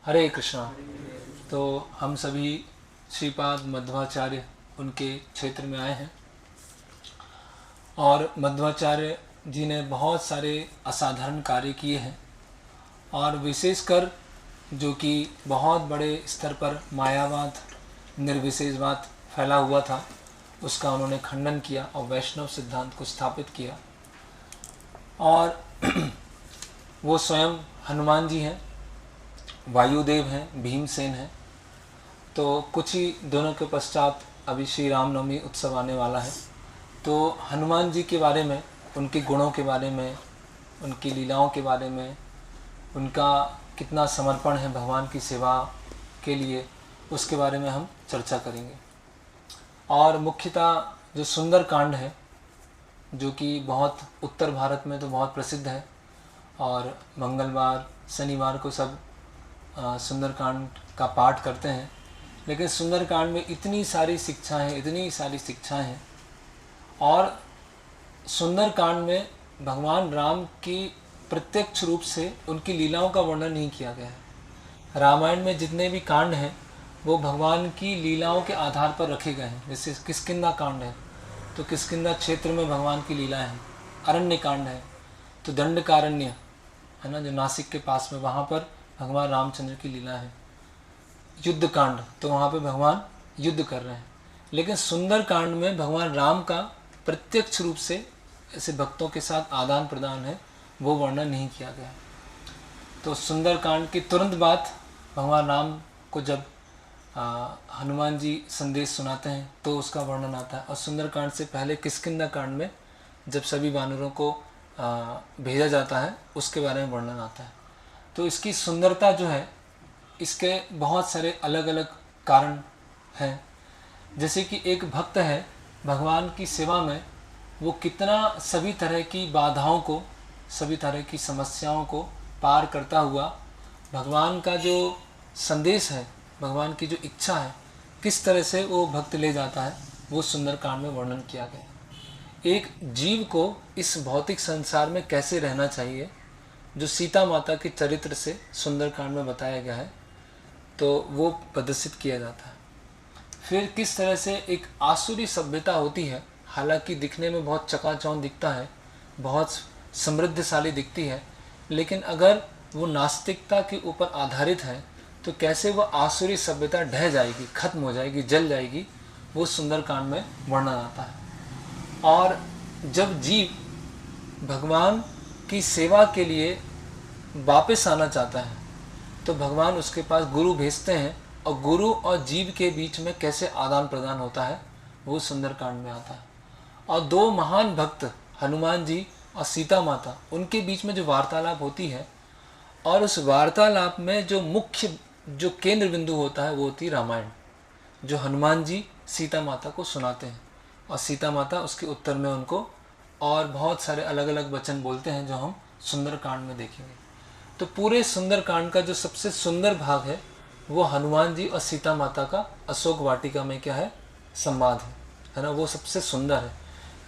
हरे कृष्णा। तो हम सभी श्रीपाद मध्वाचार्य उनके क्षेत्र में आए हैं और मध्वाचार्य जी ने बहुत सारे असाधारण कार्य किए हैं और विशेषकर जो कि बहुत बड़े स्तर पर मायावाद निर्विशेषवाद फैला हुआ था उसका उन्होंने खंडन किया और वैष्णव सिद्धांत को स्थापित किया। और वो स्वयं हनुमान जी हैं, वायुदेव हैं, भीमसेन हैं। तो कुछ ही दिनों के पश्चात अभी श्री रामनवमी उत्सव आने वाला है। तो हनुमान जी के बारे में, उनके गुणों के बारे में, उनकी लीलाओं के बारे में, उनका कितना समर्पण है भगवान की सेवा के लिए, उसके बारे में हम चर्चा करेंगे। और मुख्यतः जो सुंदर कांड है, जो कि बहुत उत्तर भारत में तो बहुत प्रसिद्ध है और मंगलवार शनिवार को सब सुंदरकांड का पाठ करते हैं। लेकिन सुंदरकांड में इतनी सारी शिक्षाएं हैं और सुंदरकांड में भगवान राम की प्रत्यक्ष रूप से उनकी लीलाओं का वर्णन नहीं किया गया है। रामायण में जितने भी कांड हैं वो भगवान की लीलाओं के आधार पर रखे गए हैं। जैसे किष्किंधा कांड है तो किष्किंधा क्षेत्र में भगवान की लीलाएं हैं। अरण्य कांड है तो दंडकारण्य है ना, जो नासिक के पास में, वहाँ पर भगवान रामचंद्र की लीला है। युद्ध कांड तो वहाँ पे भगवान युद्ध कर रहे हैं। लेकिन सुंदर कांड में भगवान राम का प्रत्यक्ष रूप से ऐसे भक्तों के साथ आदान प्रदान है, वो वर्णन नहीं किया गया। तो सुंदर कांड की तुरंत बाद भगवान राम को जब हनुमान जी संदेश सुनाते हैं तो उसका वर्णन आता है। और सुंदर कांड से पहले किष्किंधा कांड में जब सभी वानरों को भेजा जाता है उसके बारे में वर्णन आता है। तो इसकी सुंदरता जो है, इसके बहुत सारे अलग अलग कारण हैं। जैसे कि एक भक्त है, भगवान की सेवा में वो कितना सभी तरह की बाधाओं को, सभी तरह की समस्याओं को पार करता हुआ भगवान का जो संदेश है, भगवान की जो इच्छा है, किस तरह से वो भक्त ले जाता है, वो सुंदरकांड में वर्णन किया गया है। एक जीव को इस भौतिक संसार में कैसे रहना चाहिए, जो सीता माता के चरित्र से सुंदरकांड में बताया गया है, तो वो प्रदर्शित किया जाता है। फिर किस तरह से एक आसुरी सभ्यता होती है, हालांकि दिखने में बहुत चकाचौंध दिखता है, बहुत समृद्धशाली दिखती है, लेकिन अगर वो नास्तिकता के ऊपर आधारित है तो कैसे वो आसुरी सभ्यता ढह जाएगी, खत्म हो जाएगी, जल जाएगी, वो सुंदरकांड में वर्णन आता है। और जब जीव भगवान की सेवा के लिए वापस आना चाहता है तो भगवान उसके पास गुरु भेजते हैं, और गुरु और जीव के बीच में कैसे आदान प्रदान होता है वो सुंदरकांड में आता है। और दो महान भक्त हनुमान जी और सीता माता, उनके बीच में जो वार्तालाप होती है, और उस वार्तालाप में जो मुख्य जो केंद्र बिंदु होता है वो होती रामायण, जो हनुमान जी सीता माता को सुनाते हैं और सीता माता उसके उत्तर में उनको और बहुत सारे अलग अलग वचन बोलते हैं, जो हम सुंदरकांड में देखेंगे। तो पूरे सुंदरकांड का जो सबसे सुंदर भाग है वो हनुमान जी और सीता माता का अशोक वाटिका में क्या है, संवाद है ना, वो सबसे सुंदर है।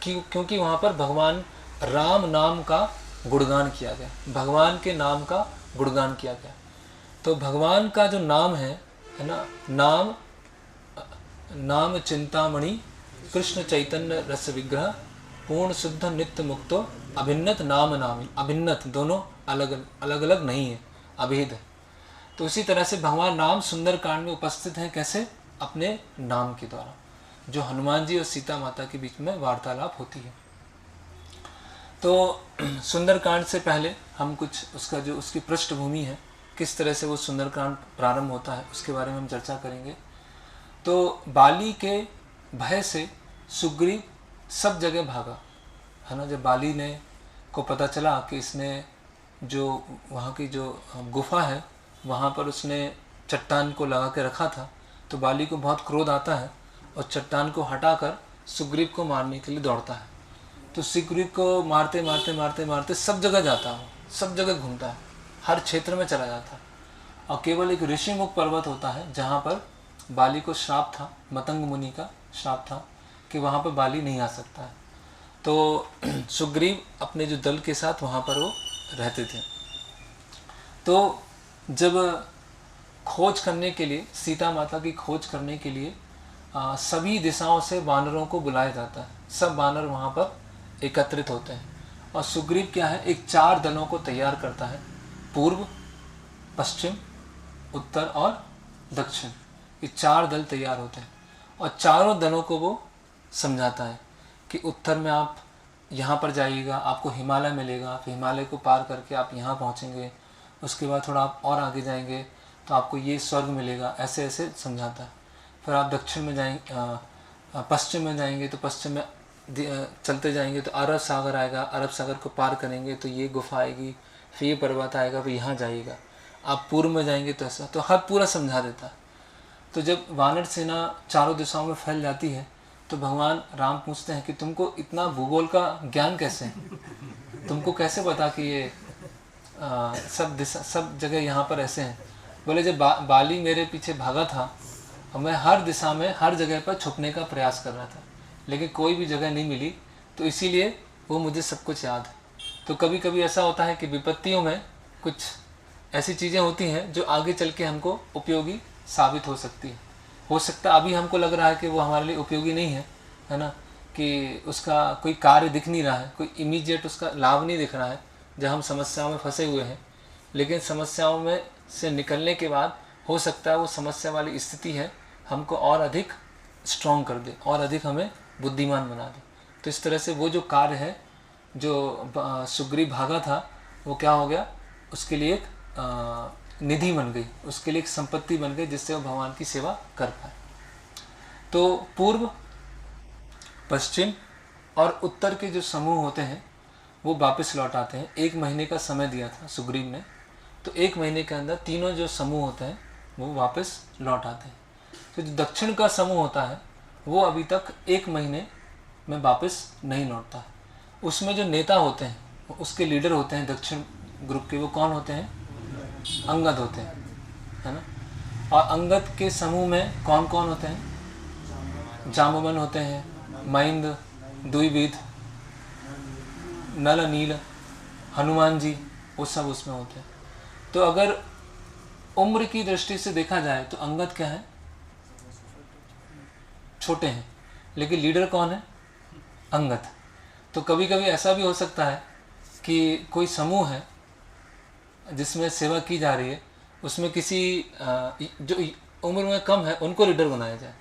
क्योंकि वहाँ पर भगवान राम नाम का गुणगान किया गया, भगवान के नाम का गुणगान किया गया। तो भगवान का जो नाम है ना, नाम चिंतामणि कृष्ण चैतन्य रस विग्रह पूर्ण शुद्ध नित्य मुक्तो अभिन्नत नाम नामी। अभिन्नत दोनों अलग अलग नहीं है, अभेद है। तो उसी तरह से भगवान राम सुंदरकांड में उपस्थित हैं, कैसे, अपने नाम के द्वारा, जो हनुमान जी और सीता माता के बीच में वार्तालाप होती है। तो सुंदरकांड से पहले हम कुछ उसका जो उसकी पृष्ठभूमि है, किस तरह से वो सुंदरकांड प्रारंभ होता है, उसके बारे में हम चर्चा करेंगे। तो बाली के भय से सुग्रीव सब जगह भागा, है ना। जब बाली ने को पता चला कि इसने जो वहाँ की जो गुफा है वहाँ पर उसने चट्टान को लगा के रखा था, तो बाली को बहुत क्रोध आता है और चट्टान को हटाकर सुग्रीव को मारने के लिए दौड़ता है। तो सुग्रीव को मारते मारते मारते मारते सब जगह जाता है, सब जगह घूमता है, हर क्षेत्र में चला जाता है। और केवल एक ऋषिमुख पर्वत होता है जहाँ पर बाली को श्राप था, मतंग मुनि का श्राप था कि वहाँ पर बाली नहीं आ सकता है। तो सुग्रीव अपने जो दल के साथ वहाँ पर वो रहते थे। तो जब खोज करने के लिए, सीता माता की खोज करने के लिए सभी दिशाओं से वानरों को बुलाया जाता है। सब वानर वहाँ पर एकत्रित होते हैं और सुग्रीव क्या है, एक 4 दलों को तैयार करता है, पूर्व, पश्चिम, उत्तर और दक्षिण। ये 4 दल तैयार होते हैं और चारों दलों को वो समझाता है कि उत्तर में आप यहाँ पर जाइएगा, आपको हिमालय मिलेगा, फिर हिमालय को पार करके आप यहाँ पहुँचेंगे, उसके बाद थोड़ा आप और आगे जाएंगे तो आपको ये स्वर्ग मिलेगा, ऐसे ऐसे समझाता है। फिर आप दक्षिण में जाएंगे, पश्चिम में जाएंगे तो पश्चिम में चलते जाएंगे तो अरब सागर आएगा, अरब सागर को पार करेंगे तो ये गुफा आएगी, फिर ये पर्वत आएगा, फिर यहाँ जाइएगा। आप पूर्व में जाएंगे तो ऐसा, तो हर पूरा समझा देता है। तो जब वानर सेना चारों दिशाओं में फैल जाती है तो भगवान राम पूछते हैं कि तुमको इतना भूगोल का ज्ञान कैसे है, तुमको कैसे पता कि ये सब जगह यहाँ पर ऐसे हैं। बोले जब बाली मेरे पीछे भागा था और मैं हर दिशा में हर जगह पर छुपने का प्रयास कर रहा था, लेकिन कोई भी जगह नहीं मिली, तो इसीलिए वो मुझे सब कुछ याद है। तो कभी कभी ऐसा होता है कि विपत्तियों में कुछ ऐसी चीज़ें होती हैं जो आगे चल के हमको उपयोगी साबित हो सकती है। हो सकता अभी हमको लग रहा है कि वो हमारे लिए उपयोगी नहीं है ना, कि उसका कोई कार्य दिख नहीं रहा है, कोई इमीडिएट उसका लाभ नहीं दिख रहा है जब हम समस्याओं में फंसे हुए हैं। लेकिन समस्याओं में से निकलने के बाद हो सकता है वो समस्या वाली स्थिति है हमको और अधिक स्ट्रॉन्ग कर दे, और अधिक हमें बुद्धिमान बना दे। तो इस तरह से वो जो कार्य है जो सुग्रीव भागा था वो क्या हो गया, उसके लिए एक निधि बन गई, उसके लिए एक संपत्ति बन गई जिससे वो भगवान की सेवा कर पाए। तो पूर्व, पश्चिम और उत्तर के जो समूह होते हैं वो वापस लौट आते हैं। 1 महीने का समय दिया था सुग्रीव ने, तो 1 महीने के अंदर तीनों जो समूह होते हैं वो वापस लौट आते हैं। तो जो दक्षिण का समूह होता है वो अभी तक 1 महीने में वापस नहीं लौटता है। उसमें जो नेता होते हैं, उसके लीडर होते हैं दक्षिण ग्रुप के, वो कौन होते हैं, अंगद होते हैं, है ना। और अंगद के समूह में कौन कौन होते हैं, जाम्बवन होते हैं, महिंद, द्विविद, नल, नील, हनुमान जी, वो सब उसमें होते हैं। तो अगर उम्र की दृष्टि से देखा जाए तो अंगद क्या है, छोटे हैं, लेकिन लीडर कौन है, अंगद। तो कभी कभी ऐसा भी हो सकता है कि कोई समूह है जिसमें सेवा की जा रही है, उसमें किसी जो उम्र में कम है उनको लीडर बनाया जाए।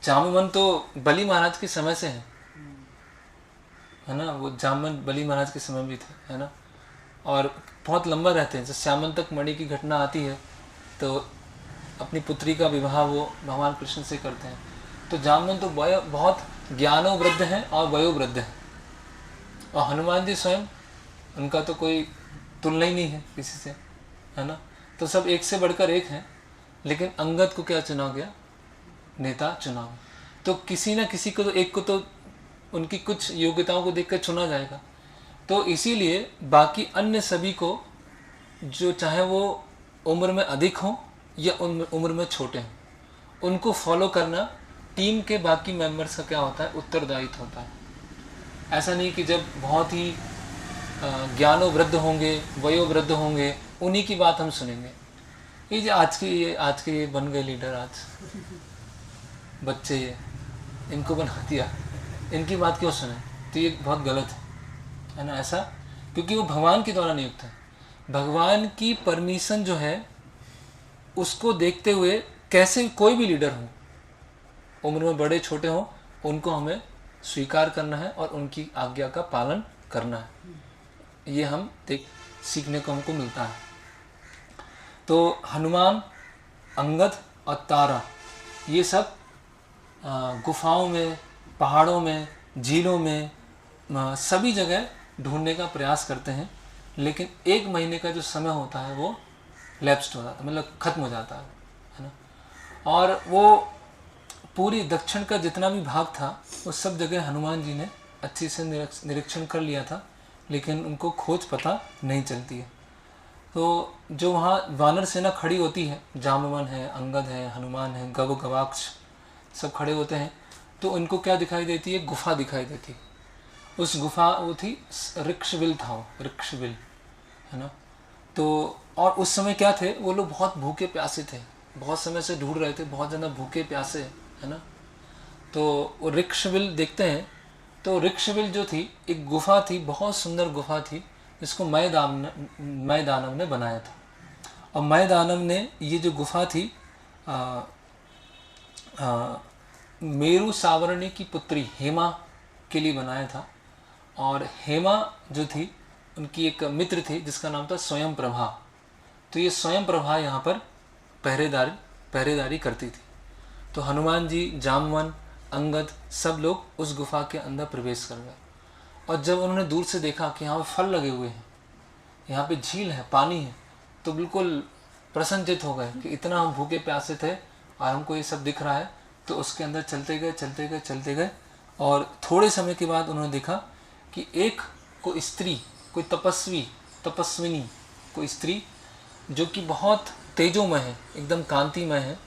जाम्बवन तो बलि महाराज के समय से है ना, वो जाम्बवन बलि महाराज के समय भी थे, है ना, और बहुत लंबा रहते हैं। जब श्यामंतक मणि की घटना आती है तो अपनी पुत्री का विवाह वो भगवान कृष्ण से करते हैं। तो जाम्बवन तो बहुत ज्ञानोवृद्ध हैं और वयोवृद्ध हैं, और हनुमान जी स्वयं, उनका तो कोई तुलना ही नहीं है किसी से, है ना। तो सब एक से बढ़कर एक हैं, लेकिन अंगद को क्या चुना गया, नेता चुना गया। तो किसी न किसी को तो, एक को तो उनकी कुछ योग्यताओं को देखकर चुना जाएगा। तो इसीलिए बाकी अन्य सभी को, जो चाहे वो उम्र में अधिक हों या उम्र में छोटे हों, उनको फॉलो करना टीम के बाकी मेंबर्स का क्या होता है, उत्तरदायित्व होता है। ऐसा नहीं कि जब बहुत ही ज्ञानोवृद्ध होंगे, वयोवृद्ध होंगे, उन्हीं की बात हम सुनेंगे। ये जो आज के ये बन गए लीडर, आज बच्चे ये इनको बना दिया, इनकी बात क्यों सुने, तो ये बहुत गलत है ना। ऐसा क्योंकि वो भगवान के द्वारा नियुक्त है। भगवान की परमिशन जो है उसको देखते हुए कैसे कोई भी लीडर हो, उम्र में बड़े छोटे हों, उनको हमें स्वीकार करना है और उनकी आज्ञा का पालन करना है। ये हम सीखने को हमको मिलता है। तो हनुमान, अंगद और तारा, ये सब गुफाओं में, पहाड़ों में, झीलों में, सभी जगह ढूंढने का प्रयास करते हैं। लेकिन 1 महीने का जो समय होता है वो लैप्स्ड हो जाता है, मतलब ख़त्म हो जाता है ना। और वो पूरी दक्षिण का जितना भी भाग था वो सब जगह हनुमान जी ने अच्छे से निरीक्षण कर लिया था, लेकिन उनको खोज पता नहीं चलती है। तो जो वहाँ वानर सेना खड़ी होती है, जाम्बवन है, अंगद है, हनुमान है, गवाक्ष सब खड़े होते हैं, तो उनको क्या दिखाई देती है, गुफा दिखाई देती है। उस गुफा वो थी ऋक्षविल था, वो ऋक्षविल, है ना। तो और उस समय क्या थे, वो लोग बहुत भूखे प्यासे थे, बहुत समय से ढूंढ रहे थे, बहुत ज़्यादा भूखे प्यासे, है ना। तो वो ऋक्षविल देखते हैं, तो ऋक्षविल जो थी एक गुफा थी, बहुत सुंदर गुफा थी, जिसको मय दानव ने बनाया था। और मय दानव ने ये जो गुफा थी मेरु सावरणी की पुत्री हेमा के लिए बनाया था। और हेमा जो थी उनकी एक मित्र थी जिसका नाम था स्वयं प्रभा। तो ये स्वयं प्रभा यहाँ पर पहरेदारी करती थी। तो हनुमान जी, जामवन, अंगद सब लोग उस गुफा के अंदर प्रवेश कर गए। और जब उन्होंने दूर से देखा कि यहाँ पर फल लगे हुए हैं, यहाँ पे झील है, पानी है, तो बिल्कुल प्रसन्नचित हो गए कि इतना हम भूखे प्यासे थे और हमको ये सब दिख रहा है। तो उसके अंदर चलते गए और थोड़े समय के बाद उन्होंने देखा कि एक कोई स्त्री, कोई तपस्विनी कोई स्त्री जो कि बहुत तेजोमय है, एकदम कांतिमय है,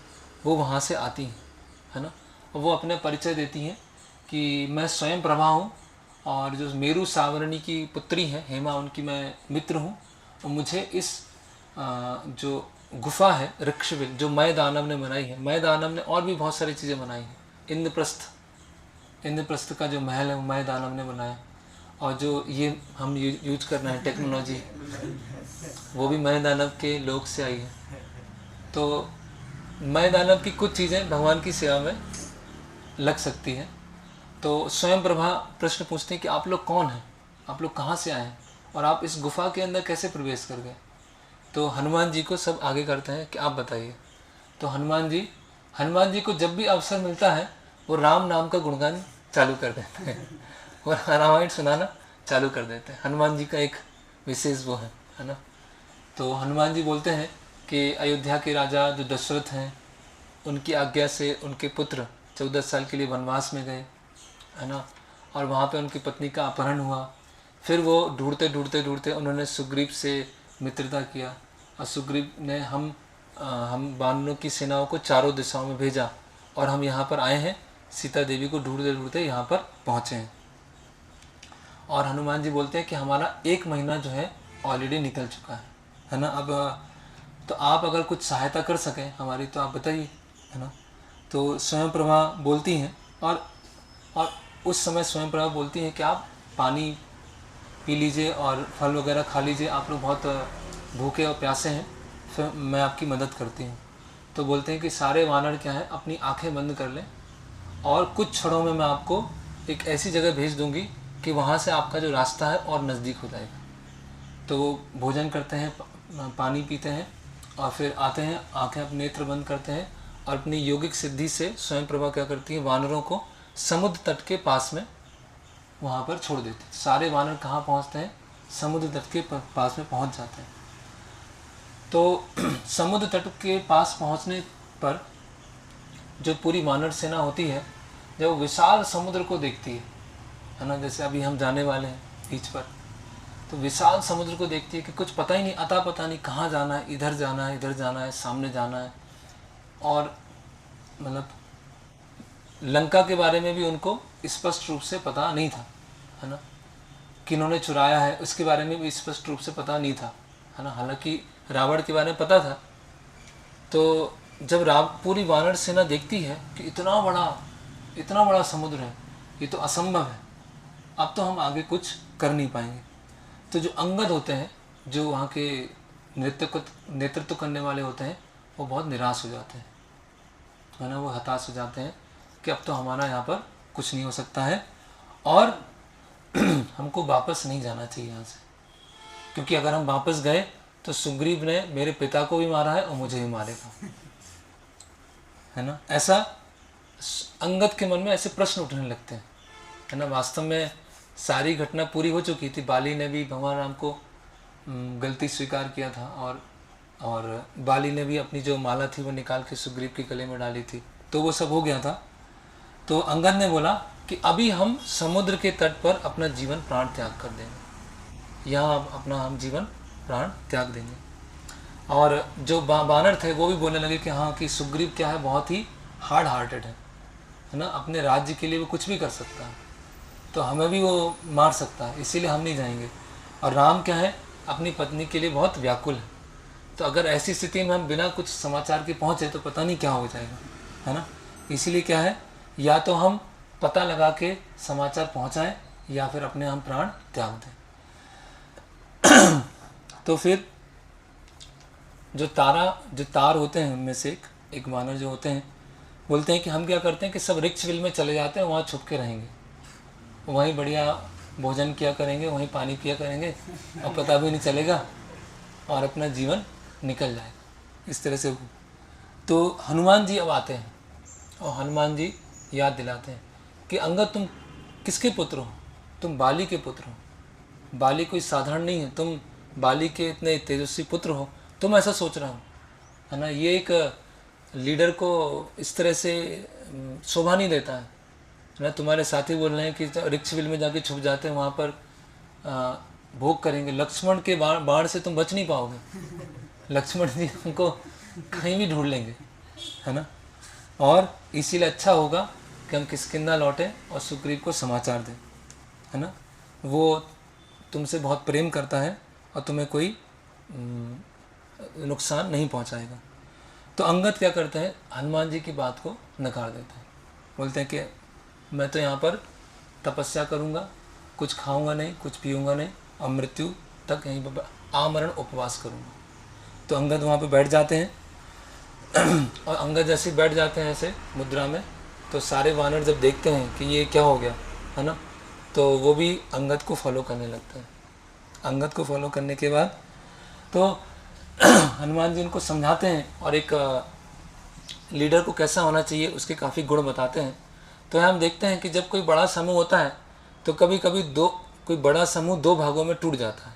वो वहाँ से आती है ना। और वो अपने परिचय देती हैं कि मैं स्वयं प्रभा हूँ और जो मेरु सावरणी की पुत्री है हेमा, उनकी मैं मित्र हूँ। और मुझे इस जो गुफा है ऋक्षविल जो मय दानव ने बनाई है, मय दानव ने और भी बहुत सारी चीज़ें बनाई हैं। इंद्रप्रस्थ का जो महल है वो मय दानव ने बनाया। और जो ये हम यूज करना है टेक्नोलॉजी, वो भी मय दानव के लोग से आई है। तो मय दानव की कुछ चीज़ें भगवान की सेवा में लग सकती हैं। तो स्वयं प्रभा प्रश्न पूछते हैं कि आप लोग कौन हैं, आप लोग कहाँ से आए हैं और आप इस गुफा के अंदर कैसे प्रवेश कर गए। तो हनुमान जी को सब आगे करते हैं कि आप बताइए। तो हनुमान जी को जब भी अवसर मिलता है वो राम नाम का गुणगान चालू कर देते हैं और रामायण सुनाना चालू कर देते हैं। हनुमान जी का एक विशेष वो है ना। तो हनुमान जी बोलते हैं कि अयोध्या के राजा जो दशरथ हैं, उनकी आज्ञा से उनके पुत्र 14 साल के लिए वनवास में गए, है ना। और वहाँ पे उनकी पत्नी का अपहरण हुआ। फिर वो ढूंढते उन्होंने सुग्रीव से मित्रता किया और सुग्रीव ने हम वानरों की सेनाओं को चारों दिशाओं में भेजा और हम यहाँ पर आए हैं, सीता देवी को ढूंढते यहाँ पर पहुँचे हैं। और हनुमान जी बोलते हैं कि हमारा 1 महीना जो है ऑलरेडी निकल चुका है ना। अब तो आप अगर कुछ सहायता कर सकें हमारी तो आप बताइए, है ना। तो स्वयं प्रभा बोलती हैं और उस समय स्वयं प्रभा बोलती हैं कि आप पानी पी लीजिए और फल वगैरह खा लीजिए, आप लोग बहुत भूखे और प्यासे हैं, फिर मैं आपकी मदद करती हूँ। तो बोलते हैं कि सारे वानर क्या है अपनी आंखें बंद कर लें और कुछ क्षणों में मैं आपको एक ऐसी जगह भेज दूँगी कि वहाँ से आपका जो रास्ता है और नज़दीक हो जाएगा। तो वो भोजन करते हैं, पानी पीते हैं और फिर आते हैं, आंखें अपने नेत्र बंद करते हैं और अपनी योगिक सिद्धि से स्वयं प्रभा क्या करती है, वानरों को समुद्र तट के पास में वहाँ पर छोड़ देते हैं। सारे वानर कहाँ पहुँचते हैं, समुद्र तट के पास में पहुँच जाते हैं। तो समुद्र तट के पास पहुँचने पर जो पूरी वानर सेना होती है, जब वो विशाल समुद्र को देखती है ना, जैसे अभी हम जाने वाले हैं बीच पर, तो विशाल समुद्र को देखती है कि कुछ पता ही नहीं, अता पता नहीं कहाँ जाना है, इधर जाना है, सामने जाना है। और मतलब लंका के बारे में भी उनको स्पष्ट रूप से पता नहीं था, है ना। किन्होंने चुराया है उसके बारे में भी स्पष्ट रूप से पता नहीं था, है ना। हालांकि रावण के बारे में पता था। तो जब पूरी वानर सेना देखती है कि इतना बड़ा समुद्र है, ये तो असंभव है, अब तो हम आगे कुछ कर नहीं पाएंगे। तो जो अंगद होते हैं, जो वहाँ के नेतृत्व करने वाले होते हैं, वो बहुत निराश हो जाते हैं, है ना। वो हताश हो जाते हैं कि अब तो हमारा यहाँ पर कुछ नहीं हो सकता है और हमको वापस नहीं जाना चाहिए यहाँ से, क्योंकि अगर हम वापस गए तो सुग्रीव ने मेरे पिता को भी मारा है और मुझे भी मारेगा, है ना। ऐसा अंगद के मन में ऐसे प्रश्न उठने लगते हैं, है ना। वास्तव में सारी घटना पूरी हो चुकी थी, बाली ने भी भगवान राम को गलती स्वीकार किया था और बाली ने भी अपनी जो माला थी वो निकाल के सुग्रीव के गले में डाली थी, तो वो सब हो गया था। तो अंगद ने बोला कि अभी हम समुद्र के तट पर अपना जीवन प्राण त्याग कर देंगे, यहाँ अपना हम जीवन प्राण त्याग देंगे। और जो बानर थे वो भी बोलने लगे कि हाँ, कि सुग्रीव क्या है, बहुत ही हार्ड हार्टेड है ना, अपने राज्य के लिए वो कुछ भी कर सकता है, तो हमें भी वो मार सकता है, इसीलिए हम नहीं जाएंगे। और राम क्या है, अपनी पत्नी के लिए बहुत व्याकुल है। तो अगर ऐसी स्थिति में हम बिना कुछ समाचार के पहुँचे तो पता नहीं क्या हो जाएगा, है ना। इसीलिए क्या है, या तो हम पता लगा के समाचार पहुँचाएँ या फिर अपने हम प्राण त्याग दें। तो फिर जो तार होते हैं उनमें से एक वानर जो होते हैं बोलते हैं कि हम क्या करते हैं कि सब रिक्शविल में चले जाते हैं, वहाँ छुप के रहेंगे, वहीं बढ़िया भोजन किया करेंगे, वहीं पानी पिया करेंगे और पता भी नहीं चलेगा और अपना जीवन निकल जाएगा। इस तरह से तो हनुमान जी अब आते हैं और हनुमान जी याद दिलाते हैं कि अंगद तुम किसके पुत्र हो, तुम बाली के पुत्र हो। बाली कोई साधारण नहीं है, तुम बाली के इतने तेजस्वी पुत्र हो, तुम ऐसा सोच रहे हो, है ना। ये एक लीडर को इस तरह से शोभा नहीं देता है ना। तुम्हारे साथी बोल रहे हैं कि रिक्शविल में जाके छुप जाते हैं, वहाँ पर भोग करेंगे, लक्ष्मण के बाण से तुम बच नहीं पाओगे, लक्ष्मण जी हमको कहीं भी ढूंढ लेंगे, है ना। और इसीलिए अच्छा होगा कि हम किष्किंधा लौटें और सुग्रीव को समाचार दें, है ना। वो तुमसे बहुत प्रेम करता है और तुम्हें कोई नुकसान नहीं पहुंचाएगा। तो अंगद क्या करते हैं, हनुमान जी की बात को नकार देते हैं, बोलते हैं कि मैं तो यहाँ पर तपस्या करूँगा, कुछ खाऊंगा नहीं, कुछ पीऊँगा नहीं और मृत्यु तक यहीं पर आमरण उपवास करूँगा। तो अंगद वहाँ पे बैठ जाते हैं और अंगद जैसे बैठ जाते हैं ऐसे मुद्रा में, तो सारे वानर जब देखते हैं कि ये क्या हो गया, है ना, तो वो भी अंगद को फॉलो करने लगते हैं। अंगद को फॉलो करने के बाद तो हनुमान जी उनको समझाते हैं और एक लीडर को कैसा होना चाहिए उसके काफ़ी गुण बताते हैं। तो हम देखते हैं कि जब कोई बड़ा समूह होता है तो कभी कभी कोई बड़ा समूह दो भागों में टूट जाता है।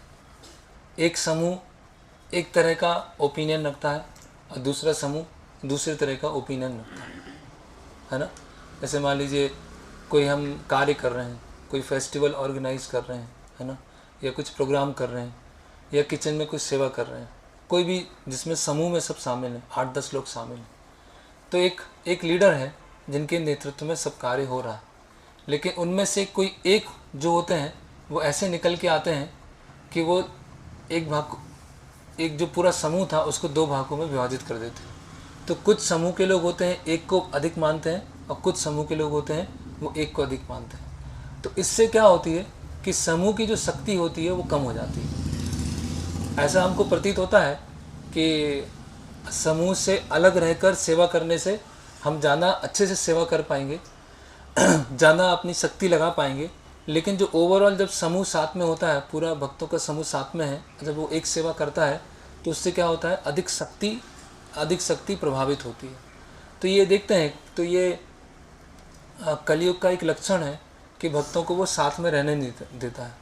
एक समूह एक तरह का ओपिनियन रखता है और दूसरा समूह दूसरे तरह का ओपिनियन रखता है ना। जैसे मान लीजिए कोई हम कार्य कर रहे हैं, कोई फेस्टिवल ऑर्गेनाइज कर रहे हैं, है ना, या कुछ प्रोग्राम कर रहे हैं या किचन में कुछ सेवा कर रहे हैं, कोई भी जिसमें समूह में सब शामिल हैं, 8-10 लोग शामिल हैं, तो एक लीडर है जिनके नेतृत्व में सब कार्य हो रहा है। लेकिन उनमें से कोई एक जो होते हैं वो ऐसे निकल के आते हैं कि वो एक जो पूरा समूह था उसको दो भागों में विभाजित कर देते हैं। तो कुछ समूह के लोग होते हैं एक को अधिक मानते हैं और कुछ समूह के लोग होते हैं वो एक को अधिक मानते हैं। तो इससे क्या होती है कि समूह की जो शक्ति होती है वो कम हो जाती है। ऐसा हमको प्रतीत होता है कि समूह से अलग रहकर सेवा करने से हम ज़्यादा अच्छे से सेवा कर पाएंगे, ज़्यादा अपनी शक्ति लगा पाएंगे। लेकिन जो ओवरऑल जब समूह साथ में होता है, पूरा भक्तों का समूह साथ में है, जब वो एक सेवा करता है तो उससे क्या होता है, अधिक शक्ति प्रभावित होती है। तो ये देखते हैं, तो ये कलयुग का एक लक्षण है कि भक्तों को वो साथ में रहने नहीं देता है।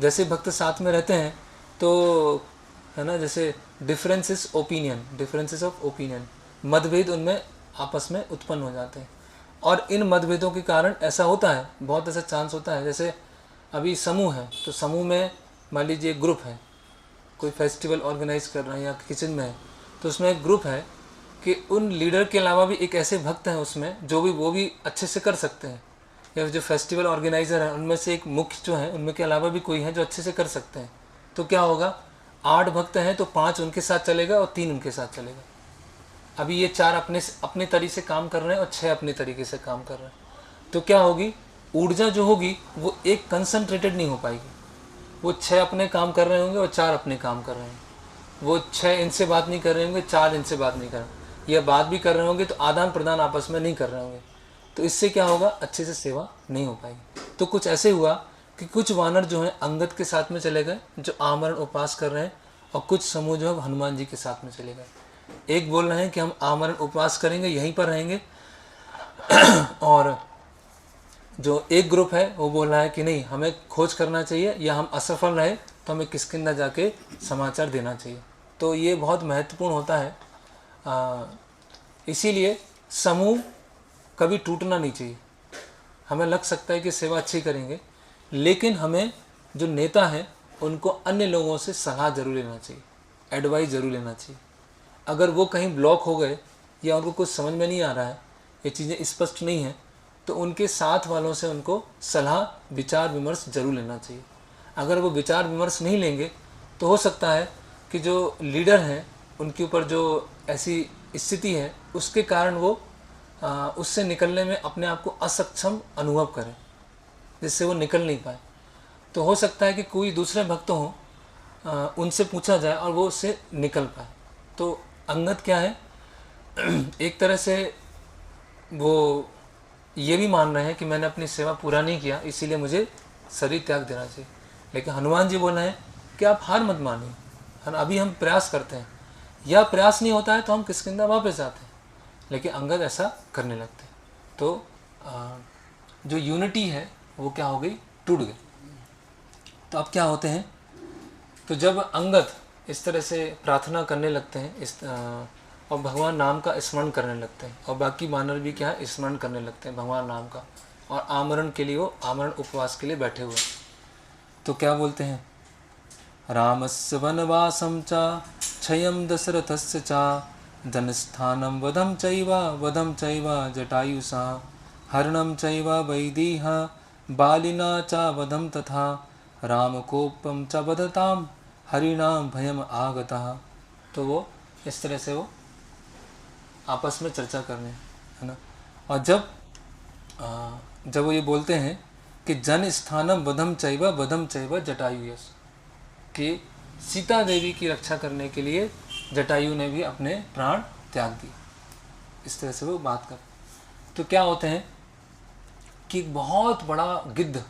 जैसे भक्त साथ में रहते हैं तो, है ना, जैसे डिफरेंसेस ऑफ ओपिनियन, मतभेद उनमें आपस में उत्पन्न हो जाते हैं। और इन मतभेदों के कारण ऐसा होता है, बहुत ऐसा चांस होता है, जैसे अभी समूह है तो समूह में मान लीजिए ग्रुप है, कोई फेस्टिवल ऑर्गेनाइज कर रहे हैं या किचन में है, तो उसमें एक ग्रुप है कि उन लीडर के अलावा भी एक ऐसे भक्त हैं उसमें जो भी वो भी अच्छे से कर सकते हैं, या जो फेस्टिवल ऑर्गेनाइज़र हैं उनमें से एक मुख्य जो है उनमें के अलावा भी कोई है जो अच्छे से कर सकते हैं। तो क्या होगा, 8 भक्त हैं तो 5 उनके साथ चलेगा और 3 उनके साथ चलेगा। अभी ये 4 अपने तरीके से काम कर रहे हैं और 6 अपने तरीके से काम कर रहे हैं। तो क्या होगी, ऊर्जा जो होगी वो एक कंसंट्रेटेड नहीं हो पाएगी। वो 6 अपने काम कर रहे होंगे और 4 अपने काम कर रहे हैं। वो 6 इनसे बात नहीं कर रहे होंगे, 4 इनसे बात नहीं कर रहे, या बात भी कर रहे होंगे तो आदान प्रदान आपस में नहीं कर रहे होंगे। तो इससे क्या होगा, अच्छे से सेवा नहीं हो पाएगी। तो कुछ ऐसे हुआ कि कुछ वानर जो हैं अंगद के साथ में चले गए जो आमरण उपवास कर रहे हैं, और कुछ समूह जो है हनुमान जी के साथ में चले गए। एक बोल रहे हैं कि हम आमरण उपवास करेंगे, यहीं पर रहेंगे, और जो एक ग्रुप है वो बोल रहा है कि नहीं, हमें खोज करना चाहिए, या हम असफल रहे तो हमें किष्किंधा जाके समाचार देना चाहिए। तो ये बहुत महत्वपूर्ण होता है। इसीलिए समूह कभी टूटना नहीं चाहिए। हमें लग सकता है कि सेवा अच्छी करेंगे, लेकिन हमें जो नेता हैं उनको अन्य लोगों से सलाह जरूर लेना चाहिए, एडवाइस ज़रूर लेना चाहिए। अगर वो कहीं ब्लॉक हो गए या उनको कुछ समझ में नहीं आ रहा है, ये चीज़ें स्पष्ट नहीं हैं, तो उनके साथ वालों से उनको सलाह विचार विमर्श जरूर लेना चाहिए। अगर वो विचार विमर्श नहीं लेंगे तो हो सकता है कि जो लीडर हैं उनके ऊपर जो ऐसी स्थिति है उसके कारण वो उससे निकलने में अपने आप को असक्षम अनुभव करें, जिससे वो निकल नहीं पाए। तो हो सकता है कि कोई दूसरे भक्त हों, उनसे पूछा जाए और वो उससे निकल पाए। तो अंगद क्या है, एक तरह से वो ये भी मान रहे हैं कि मैंने अपनी सेवा पूरा नहीं किया, इसीलिए मुझे शरीर त्याग देना चाहिए। लेकिन हनुमान जी बोल रहे हैं कि आप हार मत मानिए, है ना, अभी हम प्रयास करते हैं, या प्रयास नहीं होता है तो हम किष्किंधा वापस आते हैं। लेकिन अंगद ऐसा करने लगते हैं। तो जो यूनिटी है वो क्या हो गई, टूट गई। तो अब क्या होते हैं, तो जब अंगद इस तरह से प्रार्थना करने लगते हैं और भगवान नाम का स्मरण करने लगते हैं, और बाकी वानर भी क्या है, स्मरण करने लगते हैं भगवान नाम का, और आमरण के लिए वो आमरण उपवास के लिए बैठे हुए। तो क्या बोलते हैं, रामस्य वनवासं च क्षयं दशरथस्य च धनस्थानं वधं चैव जटायुषा हरणं चैव वैदेह बालिना च वधं तथा रामकोपं च वधतां हरिणां भयम आगतः। तो वो इस तरह से वो आपस में चर्चा कर रहे हैं, है ना। और जब वो ये बोलते हैं कि जन स्थानम वधम चैव जटायुयस, कि सीता देवी की रक्षा करने के लिए जटायु ने भी अपने प्राण त्याग दिए, इस तरह से वो बात कर। तो क्या होते हैं कि बहुत बड़ा गिद्ध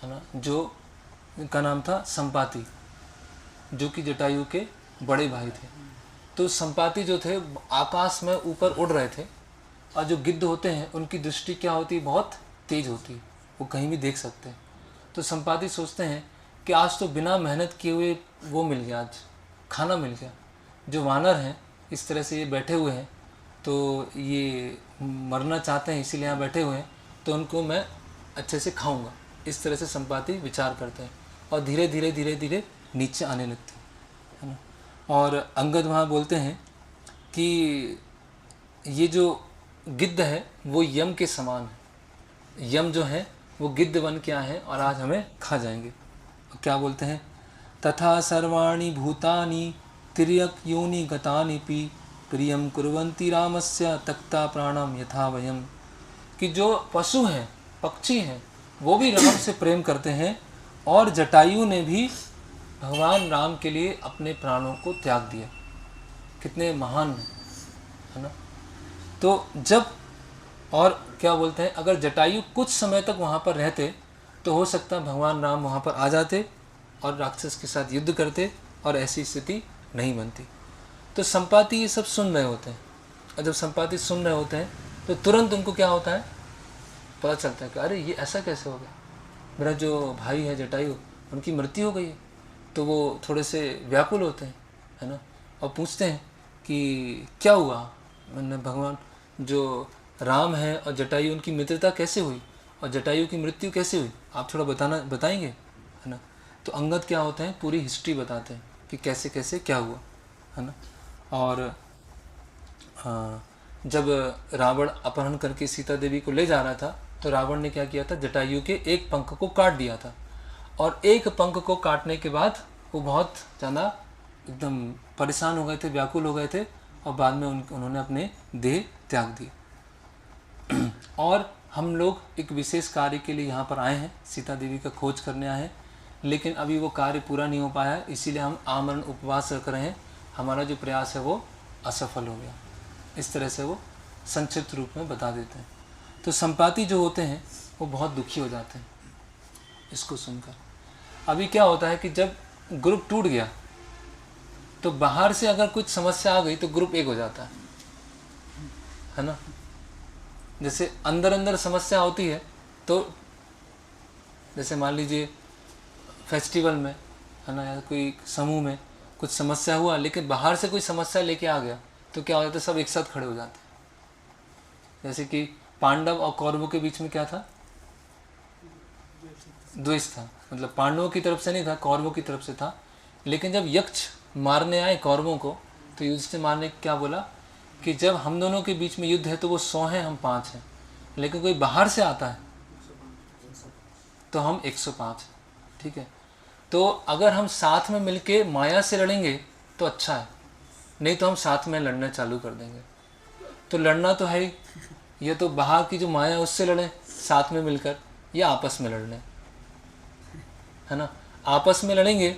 है ना, जो का नाम था संपाति, जो कि जटायु के बड़े भाई थे। तो संपाति जो थे आकाश में ऊपर उड़ रहे थे, और जो गिद्ध होते हैं उनकी दृष्टि क्या होती है, बहुत तेज होती है, वो कहीं भी देख सकते हैं। तो संपाति सोचते हैं कि आज तो बिना मेहनत किए हुए वो मिल गया, आज खाना मिल गया। जो वानर हैं इस तरह से ये बैठे हुए हैं, तो ये मरना चाहते हैं इसीलिए यहाँ बैठे हुए हैं, तो उनको मैं अच्छे से खाऊंगा। इस तरह से संपाति विचार करते हैं और धीरे धीरे नीचे आने लगते हैं, है ना। और अंगद वहाँ बोलते हैं कि ये जो गिद्ध है वो यम के समान है, यम जो है वो गिद्ध बन के आए हैं और आज हमें खा जाएंगे। और क्या बोलते हैं, तथा सर्वाणि भूतानि तिर्यक योनि गतानि पि प्रियम कुर्वन्ति रामस्य तक्ता प्राणम यथा वयम, कि जो पशु हैं, पक्षी हैं, वो भी राम से प्रेम करते हैं, और जटायु ने भी भगवान राम के लिए अपने प्राणों को त्याग दिया। कितने महान है ना। तो जब, और क्या बोलते हैं, अगर जटायु कुछ समय तक वहाँ पर रहते तो हो सकता भगवान राम वहाँ पर आ जाते और राक्षस के साथ युद्ध करते और ऐसी स्थिति नहीं बनती। तो संपाति ये सब सुन रहे होते हैं, और जब संपाति सुन रहे होते हैं तो तुरंत उनको क्या होता है, पता चलता है कि अरे ये ऐसा कैसे हो गया, मेरा जो भाई है जटायु उनकी मृत्यु हो गई है। तो वो थोड़े से व्याकुल होते हैं, है ना, और पूछते हैं कि क्या हुआ, मैंने भगवान जो राम है और जटायु उनकी मित्रता कैसे हुई और जटायु की मृत्यु कैसे हुई, आप थोड़ा बताएंगे, है ना। तो अंगद क्या होते हैं, पूरी हिस्ट्री बताते हैं कि कैसे कैसे क्या हुआ, है ना। और जब रावण अपहरण करके सीता देवी को ले जा रहा था तो रावण ने क्या किया था, जटायु के एक पंख को काट दिया था, और एक पंख को काटने के बाद वो बहुत ज़्यादा एकदम परेशान हो गए थे, व्याकुल हो गए थे, और बाद में उन्होंने अपने देह त्याग दिए। और हम लोग एक विशेष कार्य के लिए यहाँ पर आए हैं, सीता देवी का खोज करने आए हैं, लेकिन अभी वो कार्य पूरा नहीं हो पाया है, इसीलिए हम आमरण उपवास कर रहे हैं। हमारा जो प्रयास है वो असफल हो गया। इस तरह से वो संक्षिप्त रूप में बता देते हैं। तो संपाति जो होते हैं वो बहुत दुखी हो जाते हैं इसको सुनकर। अभी क्या होता है कि जब ग्रुप टूट गया तो बाहर से अगर कुछ समस्या आ गई तो ग्रुप एक हो जाता है ना। जैसे अंदर समस्या होती है तो जैसे मान लीजिए फेस्टिवल में, है ना, या कोई समूह में कुछ समस्या हुआ, लेकिन बाहर से कोई समस्या लेके आ गया तो क्या हो जाता है, सब एक साथ खड़े हो जाते हैं। जैसे कि पांडव और कौरवों के बीच में क्या था, द्वेष था, मतलब पांडवों की तरफ से नहीं था, कौरवों की तरफ से था। लेकिन जब यक्ष मारने आए कौरवों को तो युधिष्ठिर मारने क्या बोला कि जब हम दोनों के बीच में युद्ध है तो वो 100 हैं, हम 5 हैं, लेकिन कोई बाहर से आता है तो हम 105 हैं, ठीक है। तो अगर हम साथ में मिलके माया से लड़ेंगे तो अच्छा है, नहीं तो हम साथ में लड़ना चालू कर देंगे। तो लड़ना तो है ही, ये तो बाहर की जो माया है उससे लड़ें साथ में मिलकर, या आपस में लड़ने, है ना। आपस में लड़ेंगे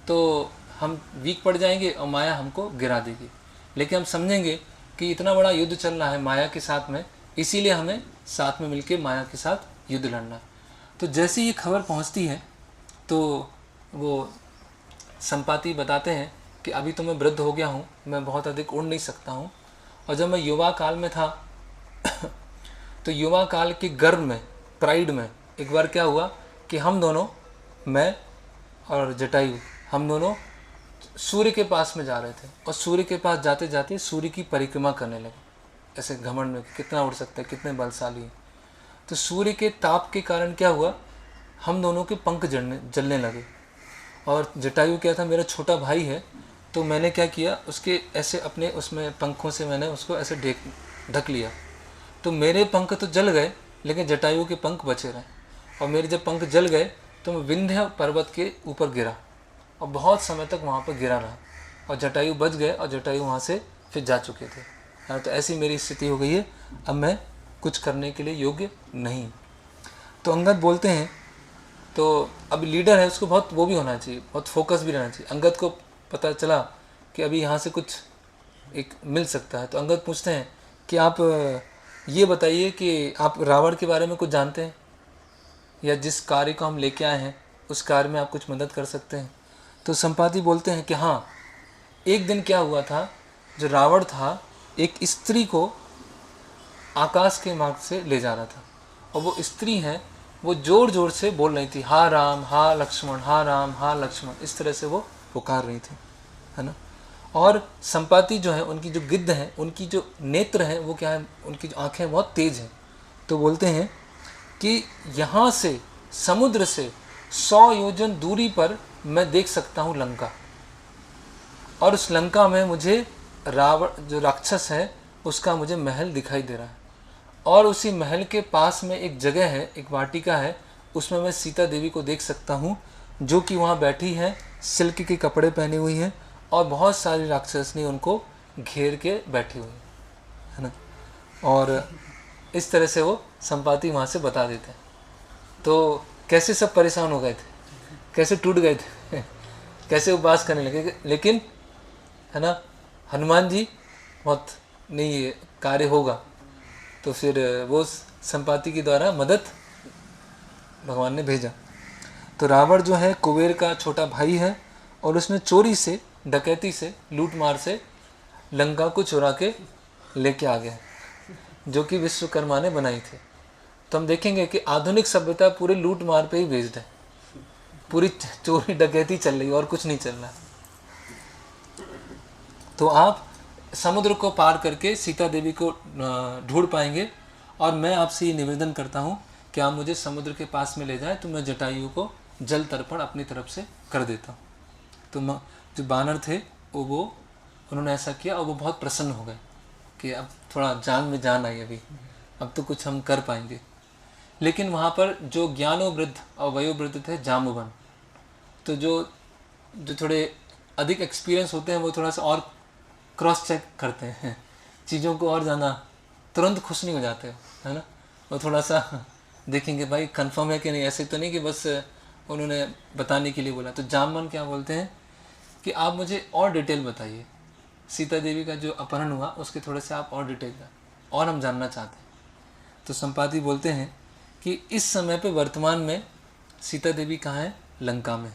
तो हम वीक पड़ जाएंगे और माया हमको गिरा देगी। लेकिन हम समझेंगे कि इतना बड़ा युद्ध चल रहा है माया के साथ में, इसीलिए हमें साथ में मिलके माया के साथ युद्ध लड़ना है। तो जैसे ये खबर पहुंचती है तो वो संपाति बताते हैं कि अभी तो मैं वृद्ध हो गया हूँ, मैं बहुत अधिक उड़ नहीं सकता हूँ, और जब मैं युवा काल में था तो युवा काल के गर्व में, प्राइड में, एक बार क्या हुआ कि हम दोनों, मैं और जटायु, हम दोनों सूर्य के पास में जा रहे थे, और सूर्य के पास जाते जाते सूर्य की परिक्रमा करने लगे, ऐसे घमंड में कितना उड़ सकते हैं, कितने बलशाली हैं। तो सूर्य के ताप के कारण क्या हुआ, हम दोनों के पंख जलने लगे। और जटायु क्या था, मेरा छोटा भाई है, तो मैंने क्या किया, उसके ऐसे अपने उसमें पंखों से मैंने उसको ऐसे ढक लिया। तो मेरे पंख तो जल गए, लेकिन जटायु के पंख बचे रहे। और मेरे जब पंख जल गए तो मैं विंध्य पर्वत के ऊपर गिरा, और बहुत समय तक वहाँ पर गिरा रहा, और जटायु बच गए, और जटायु वहाँ से फिर जा चुके थे। हाँ, तो ऐसी मेरी स्थिति हो गई है, अब मैं कुछ करने के लिए योग्य नहीं। तो अंगद बोलते हैं, तो अब लीडर है उसको बहुत वो भी होना चाहिए, बहुत फोकस भी रहना चाहिए। अंगद को पता चला कि अभी यहाँ से कुछ एक मिल सकता है, तो अंगद पूछते हैं कि आप ये बताइए कि आप रावण के बारे में कुछ जानते हैं, या जिस कार्य को हम लेके आए हैं उस कार्य में आप कुछ मदद कर सकते हैं। तो संपाति बोलते हैं कि हाँ, एक दिन क्या हुआ था, जो रावण था एक स्त्री को आकाश के मार्ग से ले जा रहा था, और वो स्त्री है, वो ज़ोर ज़ोर से बोल रही थी, हा राम हा लक्ष्मण, हा राम हा लक्ष्मण, इस तरह से वो पुकार रही थी, है ना। और संपाति जो है, उनकी जो गिद्ध हैं, उनकी जो नेत्र हैं वो क्या है, उनकी जो आँखें बहुत तेज़ हैं। तो बोलते हैं कि यहाँ से समुद्र से 100 योजन दूरी पर मैं देख सकता हूँ लंका, और उस लंका में मुझे रावण जो राक्षस है उसका मुझे महल दिखाई दे रहा है, और उसी महल के पास में एक जगह है, एक वाटिका है, उसमें मैं सीता देवी को देख सकता हूँ, जो कि वहाँ बैठी है, सिल्क के कपड़े पहनी हुई हैं, और बहुत सारी राक्षसनी उनको घेर के बैठी हुई है ना। और इस तरह से वो संपाति वहाँ से बता देते हैं। तो कैसे सब परेशान हो गए थे, कैसे टूट गए थे कैसे उपवास करने लगे, लेकिन है ना, हनुमान जी बहुत नहीं, ये कार्य होगा, तो फिर वो संपाति के द्वारा मदद भगवान ने भेजा। तो रावण जो है कुबेर का छोटा भाई है, और उसने चोरी से, डकैती से, लूट मार से लंका को चुरा के लेके आ गया, जो कि विश्वकर्मा ने बनाई थी। तो हम देखेंगे कि आधुनिक सभ्यता पूरे लूट मार पे ही बेस्ड है, पूरी चोरी डकैती चल रही है और कुछ नहीं चल रहा। तो आप समुद्र को पार करके सीता देवी को ढूंढ पाएंगे, और मैं आपसे ये निवेदन करता हूँ कि आप मुझे समुद्र के पास में ले जाएं, तो मैं जटायु को जल तर्पण अपनी तरफ से कर देता हूँ। तो जो बानर थे वो उन्होंने ऐसा किया, और वो बहुत प्रसन्न हो गए कि अब थोड़ा जान में जान आई, अभी अब तो कुछ हम कर पाएंगे। लेकिन वहाँ पर जो ज्ञानोवृद्ध और वयोवृद्ध थे जाम्बवन, तो जो थोड़े अधिक एक्सपीरियंस होते हैं वो थोड़ा सा और क्रॉस चेक करते हैं चीज़ों को, और ज़्यादा तुरंत खुश नहीं हो जाते, है ना। वो थोड़ा सा देखेंगे भाई कंफर्म है कि नहीं, ऐसे तो नहीं कि बस उन्होंने बताने के लिए बोला। तो जाम्बवन क्या बोलते हैं कि आप मुझे और डिटेल बताइए, सीता देवी का जो अपहरण हुआ उसके थोड़े से आप और डिटेल और हम जानना चाहते हैं। तो संपाति बोलते हैं कि इस समय पे वर्तमान में सीता देवी कहाँ है, लंका में,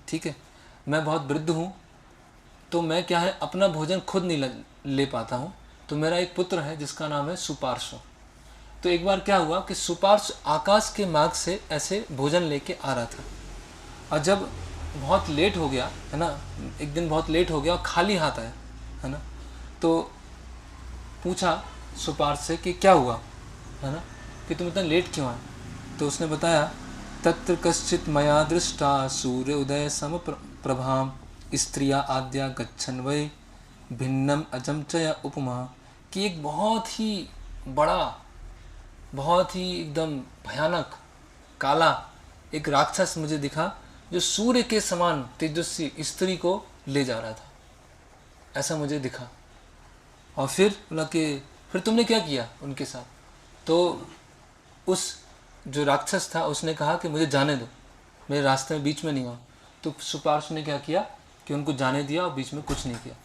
ठीक है। मैं बहुत वृद्ध हूँ, तो मैं क्या है, अपना भोजन खुद नहीं ले पाता हूँ, तो मेरा एक पुत्र है जिसका नाम है सुपार्श्व। तो एक बार क्या हुआ कि सुपार्श्व आकाश के मार्ग से ऐसे भोजन लेके आ रहा था, और जब बहुत लेट हो गया, है ना, एक दिन बहुत लेट हो गया और खाली हाथ आया, है ना, तो पूछा सुपार्श्व से कि क्या हुआ, है ना, कि तुम इतना लेट क्यों आए। तो उसने बताया, तत्र कश्चित मया दृष्टा सूर्य उदय सम प्रभाम स्त्रिया आद्या गच्छन वै भिन्नम अजम चया उपमा, कि एक बहुत ही बड़ा, बहुत ही एकदम भयानक काला एक राक्षस मुझे दिखा, जो सूर्य के समान तेजस्वी स्त्री को ले जा रहा था, ऐसा मुझे दिखा। और फिर बोला कि फिर तुमने क्या किया उनके साथ? तो उस जो राक्षस था उसने कहा कि मुझे जाने दो, मेरे रास्ते में बीच में नहीं आओ। तो सुपार्श ने क्या किया कि उनको जाने दिया और बीच में कुछ नहीं किया।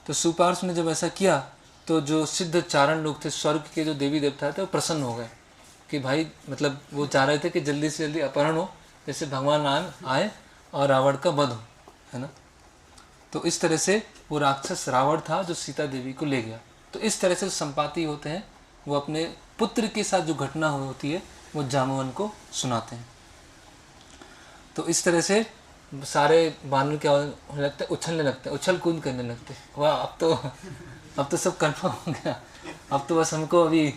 तो सुपार्श ने जब ऐसा किया तो जो सिद्ध चारण लोग थे, स्वर्ग के जो देवी देवता थे, वो प्रसन्न हो गए कि भाई मतलब वो चाह रहे थे कि जल्दी से जल्दी अपहरण हो, जैसे भगवान राम आए और रावण का वध हो, है ना। तो इस तरह से वो राक्षस रावण था जो सीता देवी को ले गया। तो इस तरह से संपाति होते हैं, वो अपने पुत्र के साथ जो घटना होती है वो जाम्बवन को सुनाते हैं। तो इस तरह से सारे बानर क्या होने लगते हैं, उछलने लगते हैं, उछल कूद करने लगते हैं। वाह, अब तो सब कन्फर्म हो गया, अब तो बस हमको अभी